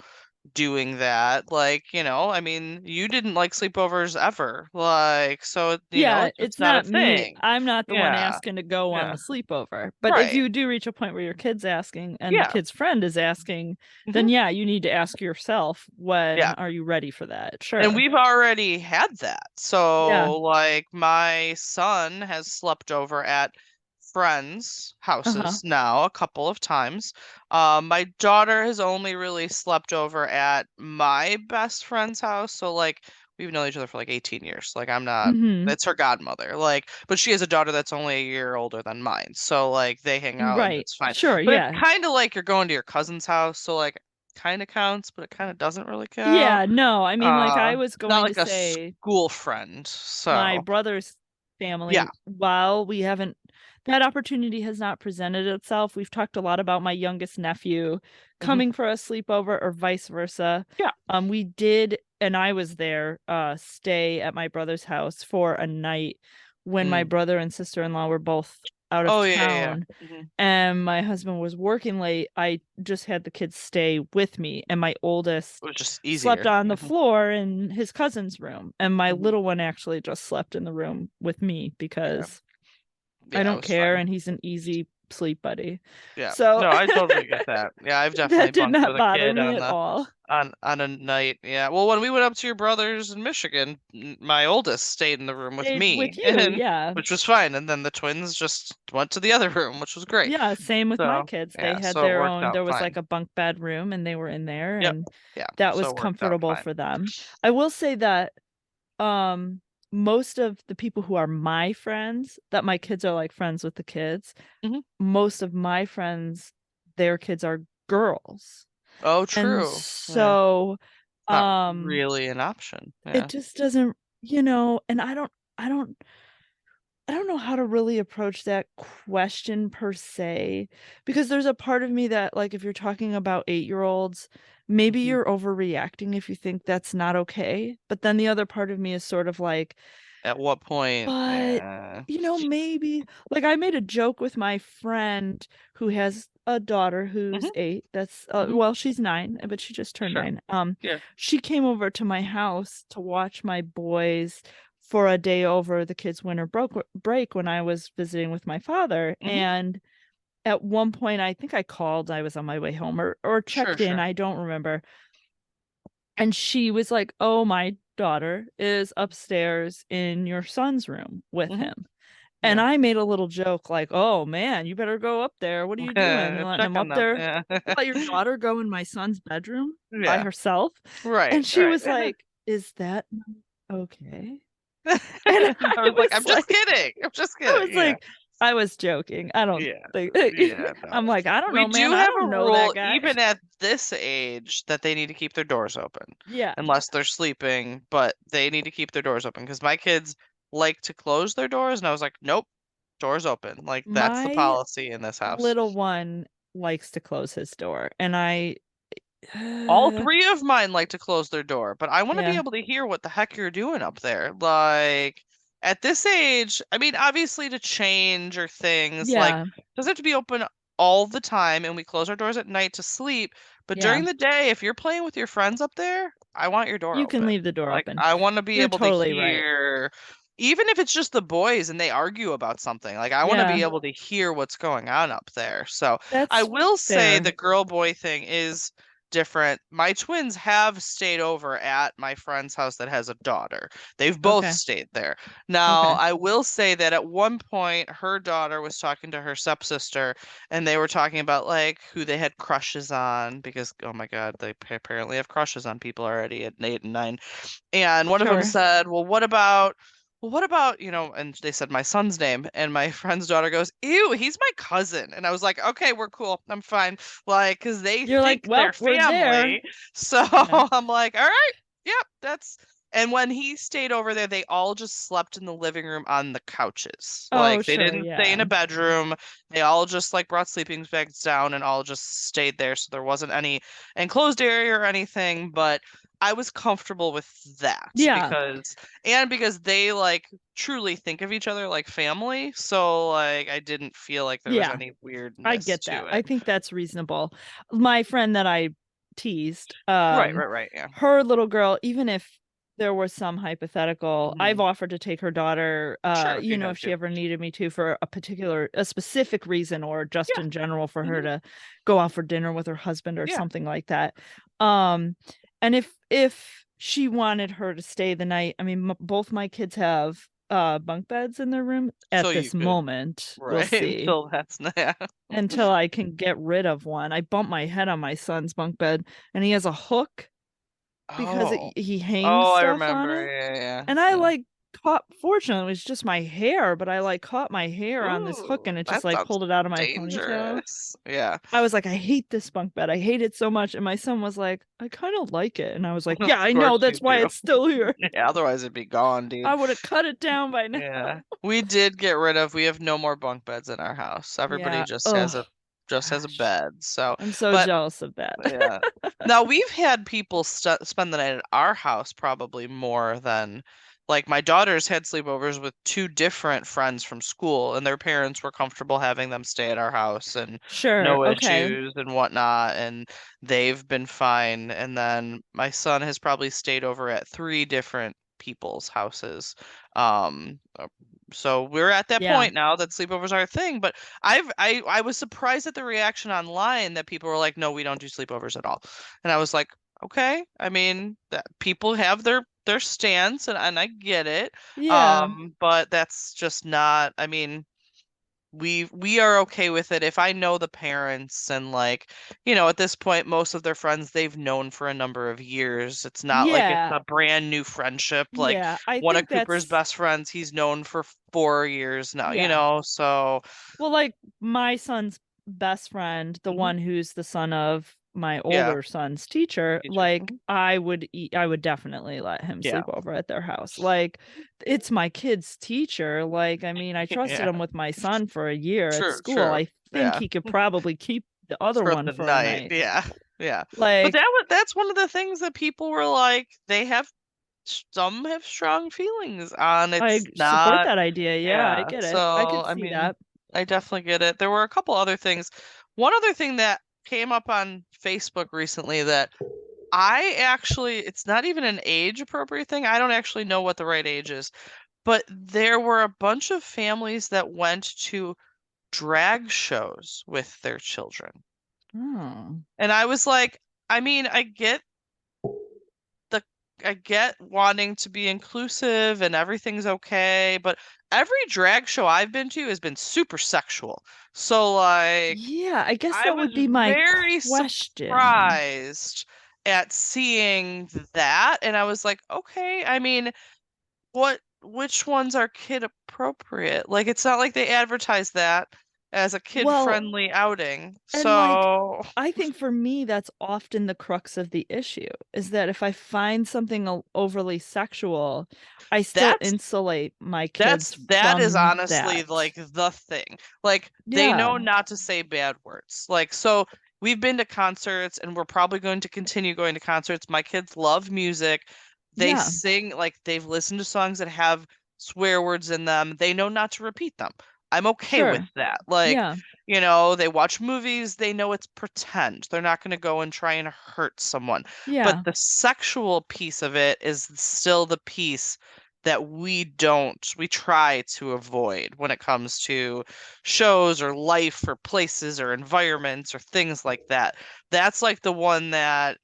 [SPEAKER 3] doing that? Like, I mean, you didn't like sleepovers ever. Like, so,
[SPEAKER 2] it's
[SPEAKER 3] not a
[SPEAKER 2] not me.
[SPEAKER 3] thing.
[SPEAKER 2] I'm not the one asking to go on the sleepover. But if you do reach a point where your kid's asking and the kid's friend is asking, then you need to ask yourself, when are you ready for that? Sure.
[SPEAKER 3] And we've already had that. So, like, my son has slept over at friends' houses now a couple of times. My daughter has only really slept over at my best friend's house. So, like, we've known each other for like 18 years. Like I'm not,
[SPEAKER 2] Mm-hmm.
[SPEAKER 3] it's her godmother. Like, but she has a daughter that's only a year older than mine. So like they hang out and
[SPEAKER 2] Right.
[SPEAKER 3] it's fine.
[SPEAKER 2] Sure.
[SPEAKER 3] But it's
[SPEAKER 2] Yeah.
[SPEAKER 3] kind of like you're going to your cousin's house. So like kind of counts, but it kind of doesn't really count.
[SPEAKER 2] Yeah. No, I mean, like I was
[SPEAKER 3] It's not
[SPEAKER 2] going to
[SPEAKER 3] like a
[SPEAKER 2] say
[SPEAKER 3] school friend.
[SPEAKER 2] my
[SPEAKER 3] So
[SPEAKER 2] brother's family,
[SPEAKER 3] yeah.
[SPEAKER 2] while we haven't, that opportunity has not presented itself. We've talked a lot about my youngest nephew
[SPEAKER 3] Hmm.
[SPEAKER 2] coming for a sleepover or vice versa.
[SPEAKER 3] Yeah.
[SPEAKER 2] We did, and I was there, stay at my brother's house for a night when my
[SPEAKER 3] Mm.
[SPEAKER 2] brother and sister-in-law were both out of
[SPEAKER 3] Oh yeah.
[SPEAKER 2] town
[SPEAKER 3] Hmm.
[SPEAKER 2] and my husband was working late. I just had the kids stay with me, and my oldest
[SPEAKER 3] It was just
[SPEAKER 2] slept
[SPEAKER 3] easier.
[SPEAKER 2] on the floor in his cousin's room, and my
[SPEAKER 3] Hmm.
[SPEAKER 2] little one actually just slept in the room with me
[SPEAKER 3] Yeah.
[SPEAKER 2] because I
[SPEAKER 3] Yeah, it
[SPEAKER 2] don't
[SPEAKER 3] was
[SPEAKER 2] care
[SPEAKER 3] fine.
[SPEAKER 2] and he's an easy sleep buddy.
[SPEAKER 3] Yeah.
[SPEAKER 2] So
[SPEAKER 3] No, I totally get that. Yeah, I've definitely
[SPEAKER 2] that did
[SPEAKER 3] bunked
[SPEAKER 2] not
[SPEAKER 3] with a
[SPEAKER 2] bother
[SPEAKER 3] kid
[SPEAKER 2] me
[SPEAKER 3] on
[SPEAKER 2] at
[SPEAKER 3] the
[SPEAKER 2] all.
[SPEAKER 3] on a night. Yeah. Well, when we went up to your brother's in Michigan, my oldest stayed in the room with
[SPEAKER 2] Stayed with
[SPEAKER 3] me,
[SPEAKER 2] you,
[SPEAKER 3] and
[SPEAKER 2] yeah.
[SPEAKER 3] which was fine. And then the twins just went to the other room, which was great.
[SPEAKER 2] Yeah, same with my
[SPEAKER 3] So,
[SPEAKER 2] kids. They
[SPEAKER 3] yeah,
[SPEAKER 2] had
[SPEAKER 3] so it
[SPEAKER 2] their
[SPEAKER 3] worked
[SPEAKER 2] own,
[SPEAKER 3] out
[SPEAKER 2] there was like
[SPEAKER 3] fine.
[SPEAKER 2] a bunk bed room and they were in there
[SPEAKER 3] Yep.
[SPEAKER 2] and
[SPEAKER 3] Yeah.
[SPEAKER 2] that
[SPEAKER 3] So
[SPEAKER 2] was
[SPEAKER 3] it worked out
[SPEAKER 2] comfortable
[SPEAKER 3] fine.
[SPEAKER 2] for them. I will say that um most of the people who are my friends, that my kids are like friends with the kids,
[SPEAKER 3] Hmm.
[SPEAKER 2] most of my friends, their kids are girls.
[SPEAKER 3] Oh,
[SPEAKER 2] And
[SPEAKER 3] true. Yeah.
[SPEAKER 2] so
[SPEAKER 3] Not
[SPEAKER 2] um
[SPEAKER 3] really an option.
[SPEAKER 2] it
[SPEAKER 3] Yeah.
[SPEAKER 2] just doesn't, and I don't know how to really approach that question per se, because there's a part of me that, like, if you're talking about 8-year-olds, maybe
[SPEAKER 3] Hmm.
[SPEAKER 2] you're overreacting if you think that's not okay. But then the other part of me is sort of like,
[SPEAKER 3] At what point?
[SPEAKER 2] but,
[SPEAKER 3] Yeah.
[SPEAKER 2] maybe, like, I made a joke with my friend who has a daughter who's
[SPEAKER 3] Hmm.
[SPEAKER 2] 8. That's,
[SPEAKER 3] Hmm.
[SPEAKER 2] well, she's 9, but she just turned
[SPEAKER 3] Sure.
[SPEAKER 2] 9.
[SPEAKER 3] Yeah.
[SPEAKER 2] She came over to my house to watch my boys for a day over the kids' winter break when I was visiting with my father.
[SPEAKER 3] Hmm.
[SPEAKER 2] And at one point, I think I called, I was on my way home or
[SPEAKER 3] Sure.
[SPEAKER 2] checked in,
[SPEAKER 3] Sure.
[SPEAKER 2] I don't remember. And she was like, "Oh, my daughter is upstairs in your son's room with
[SPEAKER 3] Hmm.
[SPEAKER 2] him." And
[SPEAKER 3] Yeah.
[SPEAKER 2] I made a little joke like, "Oh man, you better go up there. What are you doing? You letting
[SPEAKER 3] Check
[SPEAKER 2] him
[SPEAKER 3] on
[SPEAKER 2] up
[SPEAKER 3] them.
[SPEAKER 2] there?
[SPEAKER 3] Yeah.
[SPEAKER 2] You let your daughter go in my son's bedroom by
[SPEAKER 3] Yeah.
[SPEAKER 2] herself?"
[SPEAKER 3] Right.
[SPEAKER 2] And she
[SPEAKER 3] Right.
[SPEAKER 2] was like, "Is that okay?" And
[SPEAKER 3] I was like, I'm just
[SPEAKER 2] like,
[SPEAKER 3] kidding. I'm just
[SPEAKER 2] I
[SPEAKER 3] kidding.
[SPEAKER 2] was
[SPEAKER 3] Yeah.
[SPEAKER 2] like, I was joking. I don't
[SPEAKER 3] Yeah.
[SPEAKER 2] think
[SPEAKER 3] Yeah. No.
[SPEAKER 2] I'm like, I don't
[SPEAKER 3] We
[SPEAKER 2] know,
[SPEAKER 3] do
[SPEAKER 2] man. I
[SPEAKER 3] have a
[SPEAKER 2] don't know that
[SPEAKER 3] rule,
[SPEAKER 2] guy.
[SPEAKER 3] even at this age, that they need to keep their doors open
[SPEAKER 2] Yeah.
[SPEAKER 3] unless they're sleeping, but they need to keep their doors open because my kids like to close their doors. And I was like, nope, doors open. Like, that's the
[SPEAKER 2] My
[SPEAKER 3] policy in this house.
[SPEAKER 2] little one likes to close his door, and
[SPEAKER 3] All three of mine like to close their door, but I want to be
[SPEAKER 2] yeah.
[SPEAKER 3] able to hear what the heck you're doing up there. Like at this age, I mean, obviously to change or things, like
[SPEAKER 2] Yeah.
[SPEAKER 3] doesn't have to be open all the time, and we close our doors at night to sleep. But
[SPEAKER 2] Yeah.
[SPEAKER 3] during the day, if you're playing with your friends up there, I want your door
[SPEAKER 2] You can
[SPEAKER 3] open.
[SPEAKER 2] leave the door
[SPEAKER 3] Like
[SPEAKER 2] open.
[SPEAKER 3] I want to be
[SPEAKER 2] You're
[SPEAKER 3] able to
[SPEAKER 2] totally right.
[SPEAKER 3] hear, even if it's just the boys and they argue about something. Like I want to
[SPEAKER 2] Yeah.
[SPEAKER 3] be able to hear what's going on up there. So I
[SPEAKER 2] That's
[SPEAKER 3] will say
[SPEAKER 2] fair.
[SPEAKER 3] the girl boy thing is different. My twins have stayed over at my friend's house that has a daughter. They've both
[SPEAKER 2] Okay.
[SPEAKER 3] stayed there. Now,
[SPEAKER 2] Okay.
[SPEAKER 3] I will say that at one point, her daughter was talking to her stepsister, and they were talking about like who they had crushes on because, oh my God, they apparently have crushes on people already at 8 and 9. And one of them
[SPEAKER 2] Sure.
[SPEAKER 3] said, well, what about, and they said my son's name, and my friend's daughter goes, ew, he's my cousin. And I was like, okay, we're cool. I'm fine. Like, because they
[SPEAKER 2] You're like,
[SPEAKER 3] think
[SPEAKER 2] well,
[SPEAKER 3] they're
[SPEAKER 2] we're there.
[SPEAKER 3] family. So
[SPEAKER 2] Yeah.
[SPEAKER 3] I'm like, all right, yep, that's. And when he stayed over there, they all just slept in the living room on the couches.
[SPEAKER 2] Oh,
[SPEAKER 3] Like, they
[SPEAKER 2] sure.
[SPEAKER 3] didn't stay
[SPEAKER 2] Yeah.
[SPEAKER 3] in a bedroom. They all just like brought sleeping bags down and all just stayed there. So there wasn't any enclosed area or anything, but I was comfortable with that
[SPEAKER 2] Yeah.
[SPEAKER 3] because they like truly think of each other like family. So like I didn't feel like there was
[SPEAKER 2] Yeah.
[SPEAKER 3] any
[SPEAKER 2] I
[SPEAKER 3] weirdness
[SPEAKER 2] get
[SPEAKER 3] to
[SPEAKER 2] that. I
[SPEAKER 3] it.
[SPEAKER 2] think that's reasonable. My friend that I teased,
[SPEAKER 3] Right, yeah.
[SPEAKER 2] her little girl, even if there was some hypothetical, I've
[SPEAKER 3] Mhm.
[SPEAKER 2] offered to take her daughter,
[SPEAKER 3] Sure, if you
[SPEAKER 2] if
[SPEAKER 3] had
[SPEAKER 2] she
[SPEAKER 3] to.
[SPEAKER 2] ever needed me to for a specific reason or just
[SPEAKER 3] Yeah.
[SPEAKER 2] in general for her
[SPEAKER 3] Mhm.
[SPEAKER 2] to go out for dinner with her husband or
[SPEAKER 3] Yeah.
[SPEAKER 2] something like that. And if she wanted her to stay the night, I mean, both my kids have bunk beds in their room
[SPEAKER 3] So
[SPEAKER 2] at
[SPEAKER 3] you
[SPEAKER 2] this
[SPEAKER 3] could,
[SPEAKER 2] moment. We'll
[SPEAKER 3] right,
[SPEAKER 2] see
[SPEAKER 3] until that's yeah.
[SPEAKER 2] until I can get rid of one. I bumped my head on my son's bunk bed and he has a hook because
[SPEAKER 3] Oh.
[SPEAKER 2] he hangs
[SPEAKER 3] Oh, I
[SPEAKER 2] stuff on
[SPEAKER 3] remember.
[SPEAKER 2] it.
[SPEAKER 3] Yeah.
[SPEAKER 2] And I like caught, fortunately, it was just my hair, but I like caught my hair on this hook
[SPEAKER 3] Ooh,
[SPEAKER 2] and it just
[SPEAKER 3] that
[SPEAKER 2] like
[SPEAKER 3] sounds
[SPEAKER 2] pulled it out of my ponytail.
[SPEAKER 3] dangerous. Yeah.
[SPEAKER 2] I was like, I hate this bunk bed. I hate it so much. And my son was like, I kind of like it. And I was like,
[SPEAKER 3] Of
[SPEAKER 2] yeah, I know.
[SPEAKER 3] course you
[SPEAKER 2] That's why
[SPEAKER 3] do.
[SPEAKER 2] it's still here.
[SPEAKER 3] Yeah, otherwise it'd be gone, dude.
[SPEAKER 2] I would have cut it down by now.
[SPEAKER 3] Yeah. We did get rid of, we have no more bunk beds in our house. Everybody
[SPEAKER 2] Yeah.
[SPEAKER 3] just has
[SPEAKER 2] Oh,
[SPEAKER 3] a
[SPEAKER 2] gosh.
[SPEAKER 3] bed. So,
[SPEAKER 2] I'm so
[SPEAKER 3] but
[SPEAKER 2] jealous of that.
[SPEAKER 3] yeah. Now we've had people spend the night at our house probably more than, like, my daughters had sleepovers with two different friends from school, and their parents were comfortable having them stay at our house and
[SPEAKER 2] Sure.
[SPEAKER 3] no
[SPEAKER 2] Okay.
[SPEAKER 3] issues and whatnot, and they've been fine. And then my son has probably stayed over at three different people's houses. Uh, So we're at that
[SPEAKER 2] Yeah.
[SPEAKER 3] point now that sleepovers are a thing, but I was surprised at the reaction online that people were like, "No, we don't do sleepovers at all." And I was like, "Okay, I mean, that people have their stance and I get it.
[SPEAKER 2] Yeah.
[SPEAKER 3] But that's just not, I mean, we are okay with it if I know the parents and, like, at this point most of their friends they've known for a number of years. It's not like it's
[SPEAKER 2] Yeah.
[SPEAKER 3] a brand new friendship. Like
[SPEAKER 2] Yeah. I
[SPEAKER 3] one of
[SPEAKER 2] think
[SPEAKER 3] Cooper's
[SPEAKER 2] that's,
[SPEAKER 3] best friends, he's known for 4 years now,
[SPEAKER 2] yeah.
[SPEAKER 3] so
[SPEAKER 2] Well, like my son's best friend, the
[SPEAKER 3] mhm,
[SPEAKER 2] one who's the son of my
[SPEAKER 3] yeah,
[SPEAKER 2] older son's teacher,
[SPEAKER 3] teacher.
[SPEAKER 2] like
[SPEAKER 3] Mhm.
[SPEAKER 2] I would definitely let him
[SPEAKER 3] Yeah.
[SPEAKER 2] sleep over at their house. Like it's my kid's teacher. Like, I mean, I trusted
[SPEAKER 3] Yeah.
[SPEAKER 2] him with my son for a year at
[SPEAKER 3] True,
[SPEAKER 2] school.
[SPEAKER 3] true.
[SPEAKER 2] I think
[SPEAKER 3] Yeah.
[SPEAKER 2] he could probably keep the other
[SPEAKER 3] For
[SPEAKER 2] one
[SPEAKER 3] the
[SPEAKER 2] for a
[SPEAKER 3] night.
[SPEAKER 2] night.
[SPEAKER 3] Yeah. Yeah. But
[SPEAKER 2] Like
[SPEAKER 3] that's one of the things that people were like, they have some have strong feelings on.
[SPEAKER 2] I
[SPEAKER 3] It's
[SPEAKER 2] support
[SPEAKER 3] not.
[SPEAKER 2] that idea. Yeah, I
[SPEAKER 3] Yeah,
[SPEAKER 2] get it. I
[SPEAKER 3] so
[SPEAKER 2] could
[SPEAKER 3] I
[SPEAKER 2] see
[SPEAKER 3] mean,
[SPEAKER 2] that.
[SPEAKER 3] I definitely get it. There were a couple other things. One other thing that came up on Facebook recently that I actually, it's not even an age appropriate thing. I don't actually know what the right age is, but there were a bunch of families that went to drag shows with their children.
[SPEAKER 2] Oh.
[SPEAKER 3] And I was like, I mean, the I get wanting to be inclusive and everything's okay, but every drag show I've been to has been super sexual. So like
[SPEAKER 2] Yeah, I guess
[SPEAKER 3] I
[SPEAKER 2] that
[SPEAKER 3] was
[SPEAKER 2] would be my
[SPEAKER 3] very
[SPEAKER 2] question.
[SPEAKER 3] surprised at seeing that, and I was like, okay, I mean, which ones are kid appropriate? Like it's not like they advertise that as a
[SPEAKER 2] Well,
[SPEAKER 3] kid-friendly outing.
[SPEAKER 2] and like,
[SPEAKER 3] So
[SPEAKER 2] I think for me, that's often the crux of the issue is that if I find something overly sexual, I still
[SPEAKER 3] that's
[SPEAKER 2] insulate my
[SPEAKER 3] That's
[SPEAKER 2] kids
[SPEAKER 3] that is
[SPEAKER 2] from
[SPEAKER 3] honestly
[SPEAKER 2] that.
[SPEAKER 3] like the thing. Like they
[SPEAKER 2] Yeah,
[SPEAKER 3] know not to say bad words. Like so we've been to concerts and we're probably going to continue going to concerts. My kids love music. They
[SPEAKER 2] yeah,
[SPEAKER 3] sing, like they've listened to songs that have swear words in them. They know not to repeat them. I'm okay with
[SPEAKER 2] sure.
[SPEAKER 3] that. Like,
[SPEAKER 2] Yeah,
[SPEAKER 3] they watch movies, they know it's pretend. They're not going to go and try and hurt someone. But
[SPEAKER 2] yeah.
[SPEAKER 3] the sexual piece of it is still the piece that we try to avoid when it comes to shows or life or places or environments or things like that. That's like the one that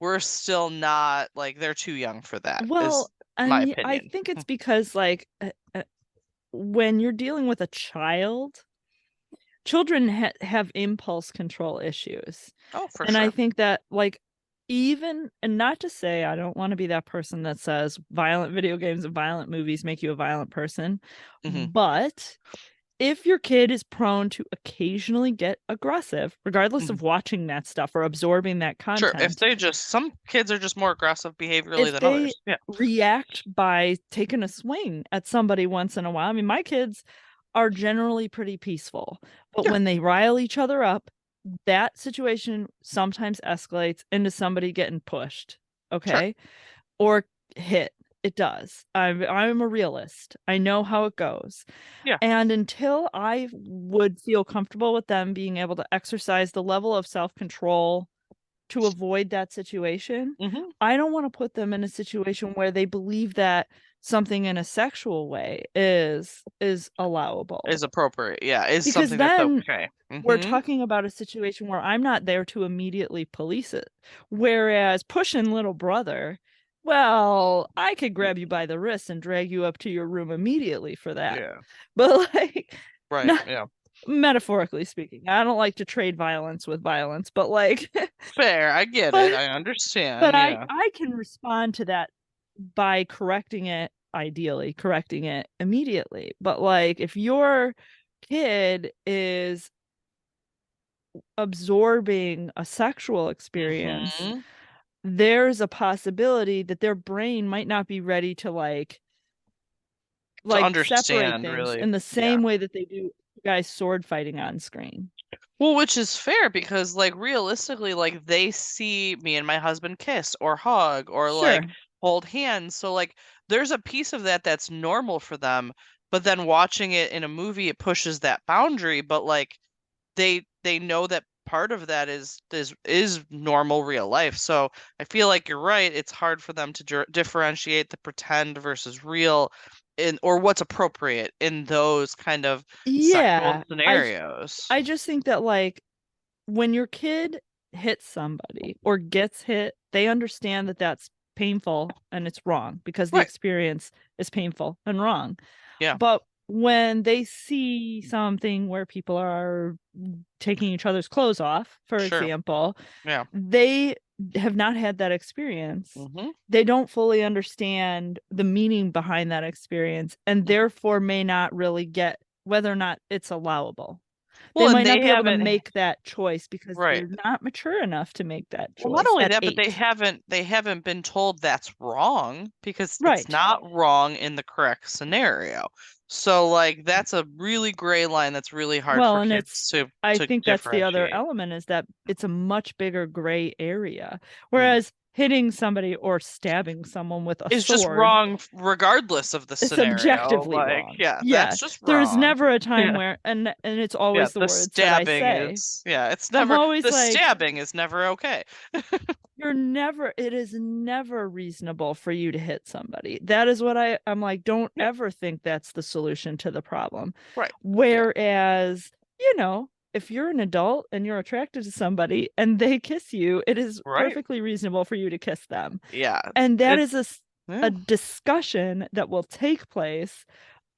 [SPEAKER 3] we're still not, like, they're too young for that, is
[SPEAKER 2] Well,
[SPEAKER 3] my
[SPEAKER 2] and I
[SPEAKER 3] opinion.
[SPEAKER 2] think it's because like when you're dealing with a child, children have impulse control issues.
[SPEAKER 3] Oh, for
[SPEAKER 2] And I
[SPEAKER 3] sure.
[SPEAKER 2] think that, like, even, and not to say I don't want to be that person that says violent video games and violent movies make you a violent person,
[SPEAKER 3] Hmm.
[SPEAKER 2] but if your kid is prone to occasionally get aggressive, regardless
[SPEAKER 3] Hmm.
[SPEAKER 2] of watching that stuff or absorbing that
[SPEAKER 3] Sure. If
[SPEAKER 2] content,
[SPEAKER 3] they just, some kids are just more aggressive behaviorally
[SPEAKER 2] if
[SPEAKER 3] than
[SPEAKER 2] they
[SPEAKER 3] others. Yeah.
[SPEAKER 2] react by taking a swing at somebody once in a while, I mean, my kids are generally pretty peaceful, but
[SPEAKER 3] Yeah.
[SPEAKER 2] when they rile each other up, that situation sometimes escalates into somebody getting pushed,
[SPEAKER 3] Sure.
[SPEAKER 2] okay? Or hit. It does. I'm a realist. I know how it goes.
[SPEAKER 3] Yeah.
[SPEAKER 2] And until I would feel comfortable with them being able to exercise the level of self-control to avoid that situation,
[SPEAKER 3] Hmm.
[SPEAKER 2] I don't want to put them in a situation where they believe that something in a sexual way is allowable.
[SPEAKER 3] Is appropriate. Yeah. Is
[SPEAKER 2] Because
[SPEAKER 3] something that's
[SPEAKER 2] then
[SPEAKER 3] okay.
[SPEAKER 2] we're
[SPEAKER 3] Hmm.
[SPEAKER 2] talking about a situation where I'm not there to immediately police it. Whereas pushing little brother, well, I could grab you by the wrist and drag you up to your room immediately for that.
[SPEAKER 3] Yeah.
[SPEAKER 2] But like
[SPEAKER 3] Right.
[SPEAKER 2] not
[SPEAKER 3] Yeah.
[SPEAKER 2] metaphorically speaking. I don't like to trade violence with violence, but like
[SPEAKER 3] Fair, I get
[SPEAKER 2] but,
[SPEAKER 3] it. I understand.
[SPEAKER 2] but
[SPEAKER 3] Yeah.
[SPEAKER 2] I can respond to that by correcting it, ideally correcting it immediately. But like if your kid is absorbing a sexual experience,
[SPEAKER 3] Mm-hmm.
[SPEAKER 2] there's a possibility that their brain might not be ready to like
[SPEAKER 3] To
[SPEAKER 2] separate
[SPEAKER 3] understand,
[SPEAKER 2] things
[SPEAKER 3] really.
[SPEAKER 2] in the
[SPEAKER 3] Yeah.
[SPEAKER 2] same way that they do guys sword fighting on screen.
[SPEAKER 3] Well, which is fair because, like, realistically, like, they see me and my husband kiss or hug or, like,
[SPEAKER 2] Sure.
[SPEAKER 3] hold hands. So, like, there's a piece of that that's normal for them. But then watching it in a movie, it pushes that boundary. But, like, they know that part of that is normal real life. So I feel like you're right. It's hard for them to differentiate the pretend versus real or what's appropriate in those kind of sexual
[SPEAKER 2] Yeah.
[SPEAKER 3] scenarios.
[SPEAKER 2] I just think that like when your kid hits somebody or gets hit, they understand that that's painful and it's wrong because the
[SPEAKER 3] Right.
[SPEAKER 2] experience is painful and wrong.
[SPEAKER 3] Yeah.
[SPEAKER 2] But when they see something where people are taking each other's clothes off, for
[SPEAKER 3] Sure.
[SPEAKER 2] example,
[SPEAKER 3] Yeah.
[SPEAKER 2] they have not had that experience.
[SPEAKER 3] Mm-hmm.
[SPEAKER 2] They don't fully understand the meaning behind that experience and therefore may not really get whether or not it's allowable. They
[SPEAKER 3] Well, and
[SPEAKER 2] might
[SPEAKER 3] they
[SPEAKER 2] not be able to
[SPEAKER 3] haven't
[SPEAKER 2] make that choice because
[SPEAKER 3] right.
[SPEAKER 2] they're not mature enough to make that
[SPEAKER 3] Well, not
[SPEAKER 2] choice
[SPEAKER 3] only
[SPEAKER 2] at
[SPEAKER 3] that, but
[SPEAKER 2] 8.
[SPEAKER 3] they haven't been told that's wrong because it's
[SPEAKER 2] Right.
[SPEAKER 3] not wrong in the correct scenario. So like that's a really gray line that's really hard for
[SPEAKER 2] Well, and
[SPEAKER 3] kids
[SPEAKER 2] I
[SPEAKER 3] to
[SPEAKER 2] think that's the other
[SPEAKER 3] differentiate.
[SPEAKER 2] element is that it's a much bigger gray area.
[SPEAKER 3] Mm.
[SPEAKER 2] Whereas hitting somebody or stabbing someone with a
[SPEAKER 3] It's just
[SPEAKER 2] sword,
[SPEAKER 3] wrong regardless of the
[SPEAKER 2] it's
[SPEAKER 3] scenario.
[SPEAKER 2] objectively
[SPEAKER 3] Like,
[SPEAKER 2] wrong.
[SPEAKER 3] yeah,
[SPEAKER 2] Yeah.
[SPEAKER 3] that's just
[SPEAKER 2] There's
[SPEAKER 3] wrong.
[SPEAKER 2] never a time
[SPEAKER 3] Yeah.
[SPEAKER 2] where and it's
[SPEAKER 3] Yeah,
[SPEAKER 2] always the
[SPEAKER 3] the
[SPEAKER 2] words that I
[SPEAKER 3] stabbing
[SPEAKER 2] say.
[SPEAKER 3] is yeah, it's
[SPEAKER 2] I'm
[SPEAKER 3] never
[SPEAKER 2] always
[SPEAKER 3] the
[SPEAKER 2] like,
[SPEAKER 3] stabbing is never okay.
[SPEAKER 2] it is never reasonable for you to hit somebody. That is what I'm like, don't
[SPEAKER 3] Yeah,
[SPEAKER 2] ever think that's the solution to the problem.
[SPEAKER 3] right. Yeah.
[SPEAKER 2] Whereas, if you're an adult and you're attracted to somebody and they kiss you, it is
[SPEAKER 3] Right.
[SPEAKER 2] perfectly reasonable for you to kiss them.
[SPEAKER 3] Yeah.
[SPEAKER 2] And that
[SPEAKER 3] It's
[SPEAKER 2] is
[SPEAKER 3] yeah.
[SPEAKER 2] a discussion that will take place.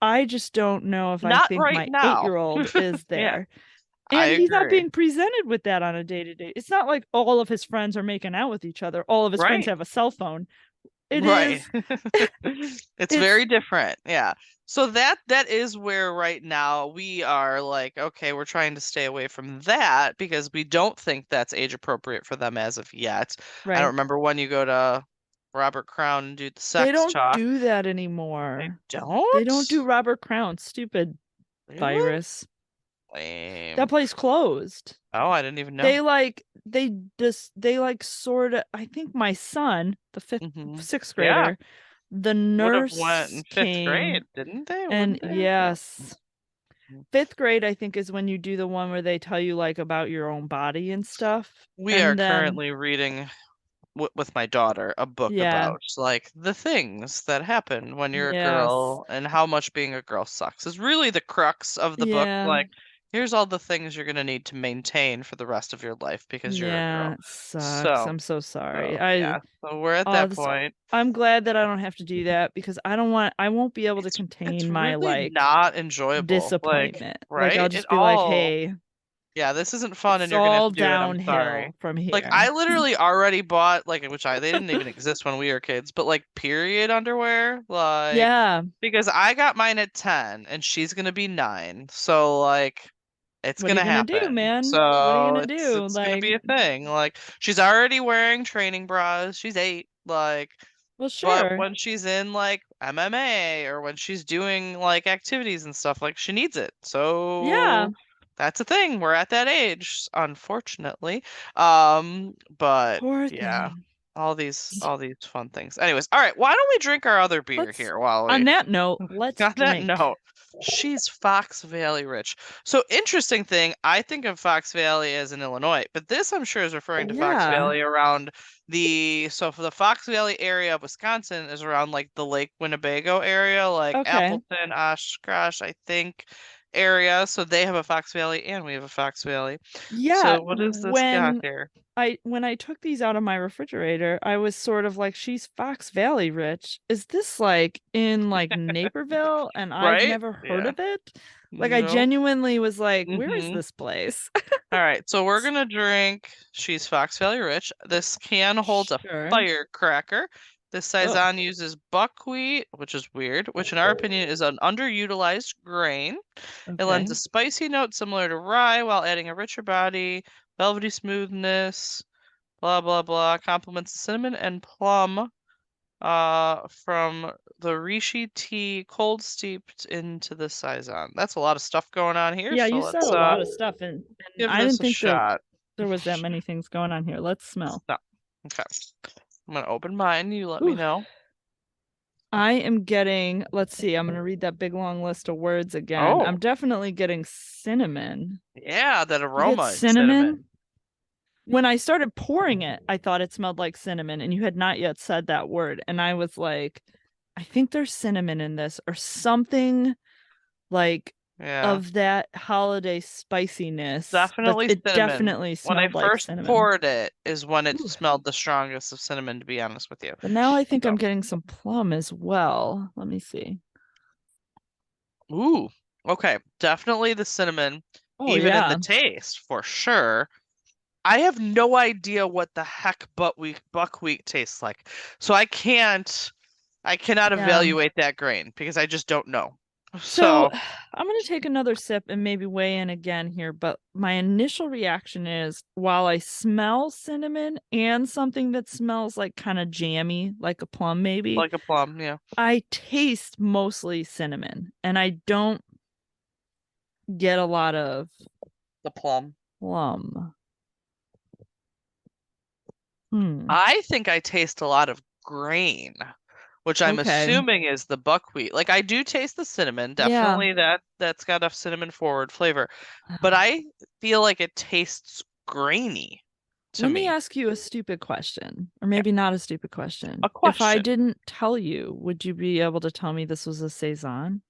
[SPEAKER 2] I just don't know if I
[SPEAKER 3] Not
[SPEAKER 2] think
[SPEAKER 3] right
[SPEAKER 2] my
[SPEAKER 3] now.
[SPEAKER 2] 8-year-old is
[SPEAKER 3] Yeah,
[SPEAKER 2] there.
[SPEAKER 3] I
[SPEAKER 2] And he's not
[SPEAKER 3] agree.
[SPEAKER 2] being presented with that on a day-to-day. It's not like all of his friends are making out with each other. All of his friends
[SPEAKER 3] Right.
[SPEAKER 2] have a cell phone. It
[SPEAKER 3] Right.
[SPEAKER 2] is
[SPEAKER 3] It's
[SPEAKER 2] it's
[SPEAKER 3] very different. Yeah. So that is where right now we are like, okay, we're trying to stay away from that because we don't think that's age appropriate for them as of yet. I don't
[SPEAKER 2] right.
[SPEAKER 3] remember when you go to Robert Crown and do the
[SPEAKER 2] They
[SPEAKER 3] sex
[SPEAKER 2] don't
[SPEAKER 3] talk.
[SPEAKER 2] do that
[SPEAKER 3] They
[SPEAKER 2] anymore. They don't do
[SPEAKER 3] don't?
[SPEAKER 2] Robert Crown, stupid
[SPEAKER 3] Really?
[SPEAKER 2] virus. That
[SPEAKER 3] Lame.
[SPEAKER 2] place closed.
[SPEAKER 3] Oh, I didn't even know.
[SPEAKER 2] They sort of, I think my son, the fifth
[SPEAKER 3] Hmm.
[SPEAKER 2] sixth
[SPEAKER 3] Yeah.
[SPEAKER 2] grader, the
[SPEAKER 3] Would have went
[SPEAKER 2] nurse
[SPEAKER 3] in fifth grade,
[SPEAKER 2] came
[SPEAKER 3] didn't they?
[SPEAKER 2] and
[SPEAKER 3] Wouldn't they? Yeah.
[SPEAKER 2] yes. Fifth grade, I think, is when you do the one where they tell you like about your own body and stuff.
[SPEAKER 3] We are
[SPEAKER 2] And then,
[SPEAKER 3] currently reading with my daughter a book
[SPEAKER 2] yeah,
[SPEAKER 3] about like the things that happen when you're a
[SPEAKER 2] yes,
[SPEAKER 3] girl and how much being a girl sucks is really the crux of the book.
[SPEAKER 2] yeah,
[SPEAKER 3] Like, here's all the things you're gonna need to maintain for the rest of your life because you're a girl.
[SPEAKER 2] yeah, it sucks.
[SPEAKER 3] So,
[SPEAKER 2] I'm so sorry.
[SPEAKER 3] so yeah, so we're at
[SPEAKER 2] Oh,
[SPEAKER 3] that point.
[SPEAKER 2] I'm glad that I don't have to do that because I won't be able to
[SPEAKER 3] It's
[SPEAKER 2] contain my
[SPEAKER 3] really
[SPEAKER 2] like
[SPEAKER 3] not enjoyable. Like,
[SPEAKER 2] disappointment. Like I'll
[SPEAKER 3] right? It
[SPEAKER 2] just be like,
[SPEAKER 3] all
[SPEAKER 2] hey,
[SPEAKER 3] yeah, this isn't fun and
[SPEAKER 2] it's
[SPEAKER 3] you're gonna have
[SPEAKER 2] all
[SPEAKER 3] to do it. I'm sorry.
[SPEAKER 2] downhill from
[SPEAKER 3] Like I
[SPEAKER 2] here.
[SPEAKER 3] literally already bought like they didn't even exist when we were kids, but like period underwear, like
[SPEAKER 2] Yeah.
[SPEAKER 3] because I got mine at 10 and she's gonna be 9. So like it's
[SPEAKER 2] What are you
[SPEAKER 3] gonna
[SPEAKER 2] gonna do,
[SPEAKER 3] happen.
[SPEAKER 2] man? What are you
[SPEAKER 3] So
[SPEAKER 2] gonna do?
[SPEAKER 3] it's gonna be
[SPEAKER 2] Like,
[SPEAKER 3] a thing. Like she's already wearing training bras. She's 8. Like
[SPEAKER 2] well,
[SPEAKER 3] but
[SPEAKER 2] sure.
[SPEAKER 3] when she's in like MMA or when she's doing like activities and stuff, like she needs it.
[SPEAKER 2] Yeah.
[SPEAKER 3] So that's a thing. We're at that age, unfortunately. But
[SPEAKER 2] Poor
[SPEAKER 3] yeah,
[SPEAKER 2] thing.
[SPEAKER 3] all these fun things. Anyways, all right, why don't we drink our other beer
[SPEAKER 2] Let's
[SPEAKER 3] here while
[SPEAKER 2] on
[SPEAKER 3] we
[SPEAKER 2] that note, let's
[SPEAKER 3] on that
[SPEAKER 2] drink.
[SPEAKER 3] note, she's Fox Valley Rich. So interesting thing, I think of Fox Valley as in Illinois, but this I'm sure is referring to Fox
[SPEAKER 2] Yeah.
[SPEAKER 3] Valley around for the Fox Valley area of Wisconsin is around like the Lake Winnebago area, like
[SPEAKER 2] Okay.
[SPEAKER 3] Appleton, Oshkosh, I think, area, so they have a Fox Valley and we have a Fox Valley.
[SPEAKER 2] Yeah.
[SPEAKER 3] So what is this got here?
[SPEAKER 2] When I took these out of my refrigerator, I was sort of like, she's Fox Valley rich. Is this like in like Naperville and I've
[SPEAKER 3] Right?
[SPEAKER 2] never heard
[SPEAKER 3] Yeah.
[SPEAKER 2] of it? Like I
[SPEAKER 3] Nope.
[SPEAKER 2] genuinely was like, where is
[SPEAKER 3] Mhm.
[SPEAKER 2] this place?
[SPEAKER 3] All right, so we're gonna drink She's Fox Valley Rich. This can holds a
[SPEAKER 2] Sure.
[SPEAKER 3] firecracker. This saison uses buckwheat, which is weird, which in our opinion is an underutilized grain. It lends a
[SPEAKER 2] Okay.
[SPEAKER 3] spicy note similar to rye while adding a richer body, velvety smoothness, blah blah blah. Complements the cinnamon and plum from the reishi tea cold steeped into the saison. That's a lot of stuff going on here,
[SPEAKER 2] Yeah,
[SPEAKER 3] so
[SPEAKER 2] you said
[SPEAKER 3] let's
[SPEAKER 2] a lot of stuff, and
[SPEAKER 3] give
[SPEAKER 2] I
[SPEAKER 3] this
[SPEAKER 2] didn't
[SPEAKER 3] a
[SPEAKER 2] think
[SPEAKER 3] shot.
[SPEAKER 2] there was that many things going on here. Let's smell.
[SPEAKER 3] No. Okay. I'm gonna open mine. You let
[SPEAKER 2] Ooh.
[SPEAKER 3] me know.
[SPEAKER 2] I am getting, let's see, I'm gonna read that big long list of words again.
[SPEAKER 3] Oh.
[SPEAKER 2] I'm definitely getting cinnamon.
[SPEAKER 3] Yeah, that
[SPEAKER 2] You
[SPEAKER 3] aroma
[SPEAKER 2] get
[SPEAKER 3] is cinnamon.
[SPEAKER 2] When I started pouring it, I thought it smelled like cinnamon, and you had not yet said that word. And I was like, I think there's cinnamon in this or something like
[SPEAKER 3] Yeah.
[SPEAKER 2] of that holiday spiciness.
[SPEAKER 3] Definitely
[SPEAKER 2] but it
[SPEAKER 3] cinnamon.
[SPEAKER 2] definitely
[SPEAKER 3] When I
[SPEAKER 2] smelled like
[SPEAKER 3] first
[SPEAKER 2] cinnamon.
[SPEAKER 3] poured it is when it
[SPEAKER 2] Ooh.
[SPEAKER 3] smelled the strongest of cinnamon, to be honest with you.
[SPEAKER 2] But now I think
[SPEAKER 3] So.
[SPEAKER 2] I'm getting some plum as well. Let me see.
[SPEAKER 3] Ooh. Okay. Definitely the cinnamon,
[SPEAKER 2] Oh,
[SPEAKER 3] even in
[SPEAKER 2] yeah.
[SPEAKER 3] the taste, for sure. I have no idea what the heck buckwheat tastes like. So I cannot
[SPEAKER 2] Yeah.
[SPEAKER 3] evaluate that grain because I just don't know.
[SPEAKER 2] So I'm going to take another sip and maybe weigh in again here. But my initial reaction is while I smell cinnamon and something that smells like kind of jammy, like a plum, maybe,
[SPEAKER 3] like a plum, yeah.
[SPEAKER 2] I taste mostly cinnamon and I don't get a lot of
[SPEAKER 3] The plum. I think I taste a lot of grain, which I'm
[SPEAKER 2] Okay.
[SPEAKER 3] assuming is the buckwheat. Like I do taste the cinnamon, definitely that's got a cinnamon forward flavor, but I feel like it tastes grainy to
[SPEAKER 2] Let
[SPEAKER 3] me.
[SPEAKER 2] me ask you a stupid question, or maybe not a stupid question.
[SPEAKER 3] A
[SPEAKER 2] If I
[SPEAKER 3] question.
[SPEAKER 2] didn't tell you, would you be able to tell me this was a saison?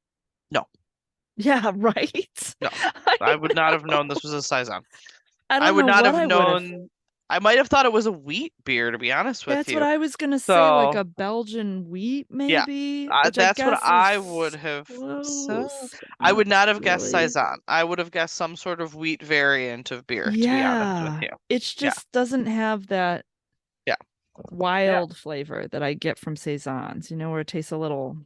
[SPEAKER 3] No.
[SPEAKER 2] Yeah, right?
[SPEAKER 3] No. I would not have known this was a saison.
[SPEAKER 2] I
[SPEAKER 3] would
[SPEAKER 2] don't know
[SPEAKER 3] not
[SPEAKER 2] what
[SPEAKER 3] have
[SPEAKER 2] I would have.
[SPEAKER 3] known. I might have thought it was a wheat beer, to be honest with
[SPEAKER 2] That's
[SPEAKER 3] you.
[SPEAKER 2] what I was gonna say,
[SPEAKER 3] So,
[SPEAKER 2] like a Belgian wheat, maybe. Which I
[SPEAKER 3] that's what
[SPEAKER 2] guess
[SPEAKER 3] I
[SPEAKER 2] is
[SPEAKER 3] would have
[SPEAKER 2] close, but
[SPEAKER 3] I would not have guessed
[SPEAKER 2] really.
[SPEAKER 3] saison. I would have guessed some sort of wheat variant of beer, to be honest with
[SPEAKER 2] Yeah,
[SPEAKER 3] you.
[SPEAKER 2] it just doesn't have that
[SPEAKER 3] Yeah.
[SPEAKER 2] wild flavor that I get from saisons. You know, where it tastes a little.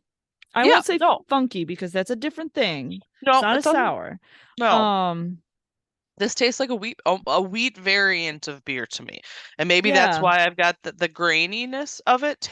[SPEAKER 2] I
[SPEAKER 3] Yeah,
[SPEAKER 2] won't say
[SPEAKER 3] no.
[SPEAKER 2] funky because that's a different thing.
[SPEAKER 3] No,
[SPEAKER 2] It's not
[SPEAKER 3] it
[SPEAKER 2] a
[SPEAKER 3] doesn't.
[SPEAKER 2] sour.
[SPEAKER 3] No. This tastes like a wheat variant of beer to me. And maybe that's
[SPEAKER 2] Yeah.
[SPEAKER 3] why I've got the graininess of it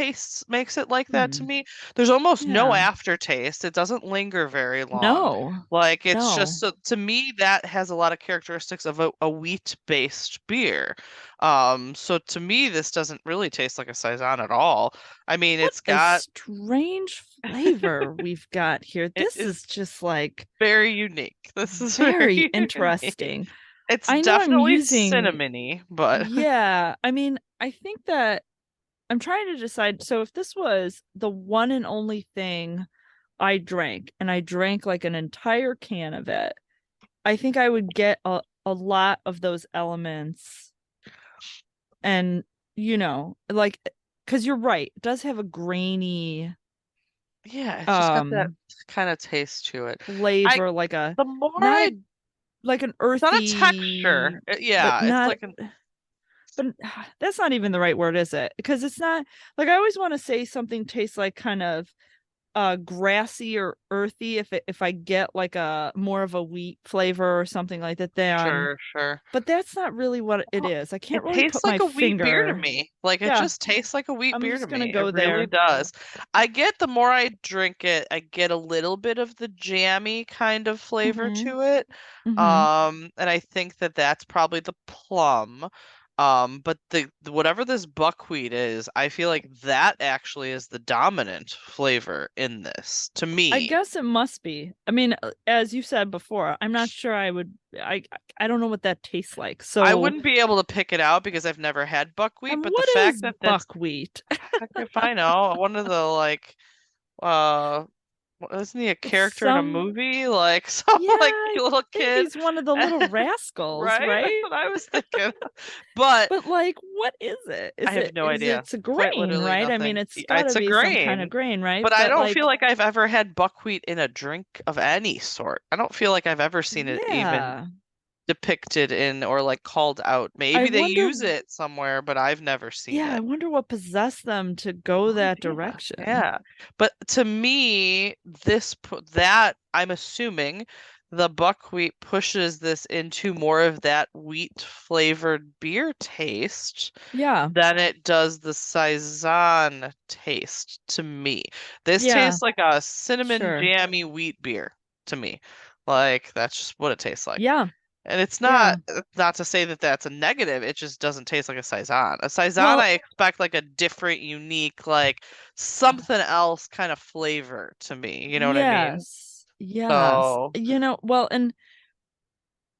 [SPEAKER 3] makes it like that to
[SPEAKER 2] Hmm.
[SPEAKER 3] me. There's almost no
[SPEAKER 2] Yeah.
[SPEAKER 3] aftertaste. It doesn't linger very long.
[SPEAKER 2] No.
[SPEAKER 3] Like it's
[SPEAKER 2] No.
[SPEAKER 3] just so to me that has a lot of characteristics of a wheat-based beer. So to me this doesn't really taste like a saison at all. I mean,
[SPEAKER 2] What
[SPEAKER 3] it's
[SPEAKER 2] a
[SPEAKER 3] got
[SPEAKER 2] strange flavor we've got here.
[SPEAKER 3] it
[SPEAKER 2] This is just like
[SPEAKER 3] very unique. This is
[SPEAKER 2] very
[SPEAKER 3] very unique.
[SPEAKER 2] interesting.
[SPEAKER 3] It's
[SPEAKER 2] I know I'm
[SPEAKER 3] definitely
[SPEAKER 2] using
[SPEAKER 3] cinnamony, but
[SPEAKER 2] Yeah, I mean, I think that I'm trying to decide. So if this was the one and only thing I drank, and I drank like an entire can of it, I think I would get a lot of those elements. And, you know, like, because you're right, it does have a grainy
[SPEAKER 3] yeah, it's just got that kind of taste to it.
[SPEAKER 2] flavor, like a
[SPEAKER 3] The more
[SPEAKER 2] not
[SPEAKER 3] I,
[SPEAKER 2] a like an
[SPEAKER 3] it's not a
[SPEAKER 2] earthy,
[SPEAKER 3] texture.
[SPEAKER 2] but
[SPEAKER 3] Yeah, it's
[SPEAKER 2] not.
[SPEAKER 3] like an
[SPEAKER 2] But that's not even the right word, is it? Because it's not like I always want to say something tastes like kind of grassy or earthy if I get like a more of a wheat flavor or something like that then.
[SPEAKER 3] sure.
[SPEAKER 2] But that's not really what it is. I can't
[SPEAKER 3] It
[SPEAKER 2] really
[SPEAKER 3] tastes
[SPEAKER 2] put my
[SPEAKER 3] like a wheat beer to
[SPEAKER 2] finger.
[SPEAKER 3] me. Like it
[SPEAKER 2] Yeah,
[SPEAKER 3] just tastes like a wheat
[SPEAKER 2] I'm
[SPEAKER 3] beer to
[SPEAKER 2] just gonna
[SPEAKER 3] me. It
[SPEAKER 2] go
[SPEAKER 3] really
[SPEAKER 2] there.
[SPEAKER 3] does. I get the more I drink it, I get a little bit of the jammy kind of flavor
[SPEAKER 2] Mhm.
[SPEAKER 3] to it. And I think that that's probably the plum. But the whatever this buckwheat is, I feel like that actually is the dominant flavor in this to
[SPEAKER 2] I
[SPEAKER 3] me.
[SPEAKER 2] guess it must be. I mean, as you said before, I'm not sure I would. I don't know what that tastes like. So
[SPEAKER 3] I wouldn't be able to pick it out because I've never had buckwheat,
[SPEAKER 2] and
[SPEAKER 3] but the
[SPEAKER 2] what
[SPEAKER 3] fact
[SPEAKER 2] is
[SPEAKER 3] that that's
[SPEAKER 2] buckwheat?
[SPEAKER 3] heck if I know, one of the like uh isn't he a character in a movie? Like
[SPEAKER 2] Yeah,
[SPEAKER 3] like
[SPEAKER 2] I
[SPEAKER 3] little
[SPEAKER 2] think
[SPEAKER 3] kid,
[SPEAKER 2] he's one of the little rascals,
[SPEAKER 3] right? That's
[SPEAKER 2] right?
[SPEAKER 3] what I was thinking. But
[SPEAKER 2] But like, what is it?
[SPEAKER 3] I have no idea.
[SPEAKER 2] It's a
[SPEAKER 3] Quite
[SPEAKER 2] grain,
[SPEAKER 3] literally
[SPEAKER 2] right? I mean,
[SPEAKER 3] nothing.
[SPEAKER 2] it's got to
[SPEAKER 3] It's a
[SPEAKER 2] be some kind of
[SPEAKER 3] grain,
[SPEAKER 2] grain, right?
[SPEAKER 3] but I don't
[SPEAKER 2] like,
[SPEAKER 3] feel like I've ever had buckwheat in a drink of any sort. I don't feel like I've ever seen it even
[SPEAKER 2] yeah.
[SPEAKER 3] depicted in or like called out.
[SPEAKER 2] I
[SPEAKER 3] Maybe they
[SPEAKER 2] wonder,
[SPEAKER 3] use it somewhere, but I've never seen
[SPEAKER 2] yeah, I
[SPEAKER 3] it.
[SPEAKER 2] wonder what possessed them to go
[SPEAKER 3] No
[SPEAKER 2] that
[SPEAKER 3] idea.
[SPEAKER 2] direction.
[SPEAKER 3] Yeah. But to me, that I'm assuming the buckwheat pushes this into more of that wheat flavored beer taste
[SPEAKER 2] Yeah.
[SPEAKER 3] than it does the saison taste to me. This
[SPEAKER 2] Yeah.
[SPEAKER 3] tastes like a cinnamon
[SPEAKER 2] Sure.
[SPEAKER 3] jammy wheat beer to me. Like that's just what it tastes like.
[SPEAKER 2] Yeah.
[SPEAKER 3] And it's
[SPEAKER 2] Yeah.
[SPEAKER 3] not to say that that's a negative. It just doesn't taste like a saison. A saison, I
[SPEAKER 2] Well,
[SPEAKER 3] expect like a different, unique, like something else kind of flavor to me. You know what I mean?
[SPEAKER 2] yes. Yes.
[SPEAKER 3] So,
[SPEAKER 2] Well, and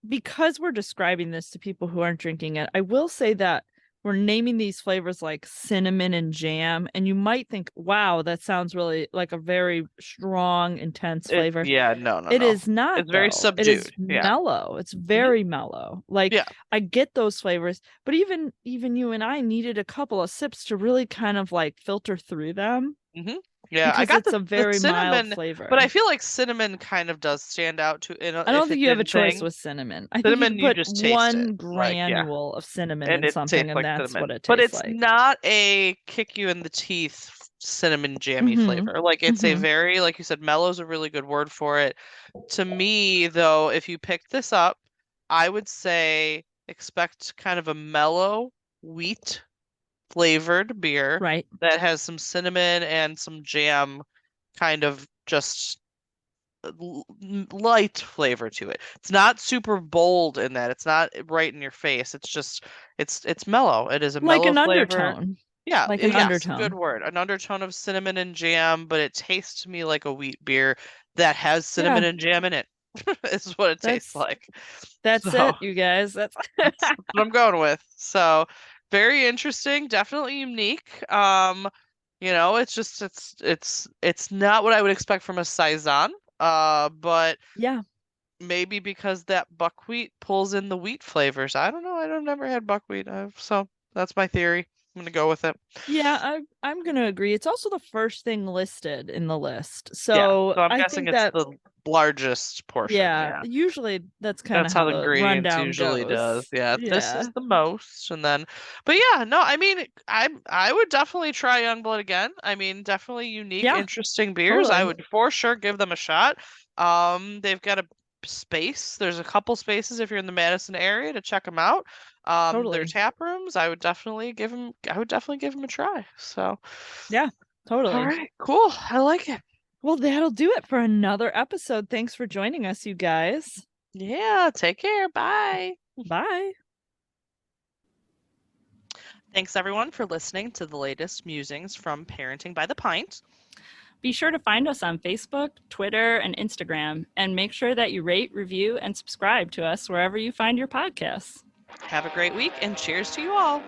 [SPEAKER 2] because we're describing this to people who aren't drinking it, I will say that we're naming these flavors like cinnamon and jam, and you might think, wow, that sounds really like a very strong, intense flavor.
[SPEAKER 3] yeah, no, no,
[SPEAKER 2] It
[SPEAKER 3] no.
[SPEAKER 2] is not,
[SPEAKER 3] It's very
[SPEAKER 2] though. It is
[SPEAKER 3] subdued. Yeah.
[SPEAKER 2] mellow. It's
[SPEAKER 3] Hmm.
[SPEAKER 2] very mellow. Like,
[SPEAKER 3] Yeah.
[SPEAKER 2] I get those flavors, but even you and I needed a couple of sips to really kind of like filter through them
[SPEAKER 3] Hmm. Yeah, I
[SPEAKER 2] because
[SPEAKER 3] got
[SPEAKER 2] it's a
[SPEAKER 3] the
[SPEAKER 2] very mild
[SPEAKER 3] cinnamon,
[SPEAKER 2] flavor.
[SPEAKER 3] but I feel like cinnamon kind of does stand out to
[SPEAKER 2] I don't
[SPEAKER 3] if
[SPEAKER 2] think
[SPEAKER 3] it
[SPEAKER 2] you have a
[SPEAKER 3] didn't
[SPEAKER 2] choice
[SPEAKER 3] thing.
[SPEAKER 2] with cinnamon. I think you
[SPEAKER 3] Cinnamon,
[SPEAKER 2] can
[SPEAKER 3] you
[SPEAKER 2] put
[SPEAKER 3] just taste it.
[SPEAKER 2] one
[SPEAKER 3] Like, yeah.
[SPEAKER 2] granule of cinnamon
[SPEAKER 3] And
[SPEAKER 2] in
[SPEAKER 3] it
[SPEAKER 2] something,
[SPEAKER 3] tastes
[SPEAKER 2] and
[SPEAKER 3] like
[SPEAKER 2] that's
[SPEAKER 3] cinnamon.
[SPEAKER 2] what it
[SPEAKER 3] But
[SPEAKER 2] tastes
[SPEAKER 3] it's
[SPEAKER 2] like.
[SPEAKER 3] not a kick you in the teeth cinnamon jammy
[SPEAKER 2] Mm-hmm.
[SPEAKER 3] flavor. Like it's a
[SPEAKER 2] Mm-hmm.
[SPEAKER 3] very, like you said, mellow's a really good word for it. To me, though, if you pick this up, I would say expect kind of a mellow wheat flavored beer
[SPEAKER 2] Right.
[SPEAKER 3] that has some cinnamon and some jam kind of just light flavor to it. It's not super bold in that. It's not right in your face. It's just it's mellow. It is a
[SPEAKER 2] Like
[SPEAKER 3] mellow
[SPEAKER 2] an
[SPEAKER 3] flavor.
[SPEAKER 2] undertone.
[SPEAKER 3] Yeah,
[SPEAKER 2] Like an
[SPEAKER 3] yes, good
[SPEAKER 2] undertone.
[SPEAKER 3] word. An undertone of cinnamon and jam, but it tastes to me like a wheat beer that has cinnamon
[SPEAKER 2] Yeah.
[SPEAKER 3] and jam in it. Is what it tastes
[SPEAKER 2] That's
[SPEAKER 3] like.
[SPEAKER 2] that's
[SPEAKER 3] So
[SPEAKER 2] it, you guys. That's
[SPEAKER 3] that's what I'm going with. So very interesting, definitely unique. It's just it's not what I would expect from a saison. But
[SPEAKER 2] yeah.
[SPEAKER 3] maybe because that buckwheat pulls in the wheat flavors. I don't know. I've never had buckwheat, so that's my theory. I'm gonna go with it.
[SPEAKER 2] Yeah, I'm gonna agree. It's also the first thing listed in the list.
[SPEAKER 3] Yeah,
[SPEAKER 2] So
[SPEAKER 3] so I'm
[SPEAKER 2] I
[SPEAKER 3] guessing
[SPEAKER 2] think
[SPEAKER 3] it's
[SPEAKER 2] that,
[SPEAKER 3] the largest portion.
[SPEAKER 2] yeah,
[SPEAKER 3] Yeah.
[SPEAKER 2] usually that's kind of
[SPEAKER 3] That's how
[SPEAKER 2] how
[SPEAKER 3] the
[SPEAKER 2] the
[SPEAKER 3] ingredients
[SPEAKER 2] rundown
[SPEAKER 3] usually does.
[SPEAKER 2] goes.
[SPEAKER 3] Yeah, this
[SPEAKER 2] Yeah.
[SPEAKER 3] is the most, and then, but yeah, no, I mean, I would definitely try Youngblood again. I mean, definitely unique,
[SPEAKER 2] Yeah,
[SPEAKER 3] interesting beers. I
[SPEAKER 2] totally.
[SPEAKER 3] would for sure give them a shot. They've got a space. There's a couple spaces if you're in the Madison area to check them out. Their
[SPEAKER 2] Totally.
[SPEAKER 3] tap rooms. I would definitely give them. I would definitely give them a try. So,
[SPEAKER 2] Yeah,
[SPEAKER 3] all
[SPEAKER 2] totally.
[SPEAKER 3] right, cool. I like it.
[SPEAKER 2] Well, that'll do it for another episode. Thanks for joining us, you guys.
[SPEAKER 3] Yeah, take care. Bye.
[SPEAKER 2] Bye.
[SPEAKER 3] Thanks everyone for listening to the latest musings from Parenting by the Pint.
[SPEAKER 2] Be sure to find us on Facebook, Twitter, and Instagram, and make sure that you rate, review, and subscribe to us wherever you find your podcasts.
[SPEAKER 3] Have a great week and cheers to you all.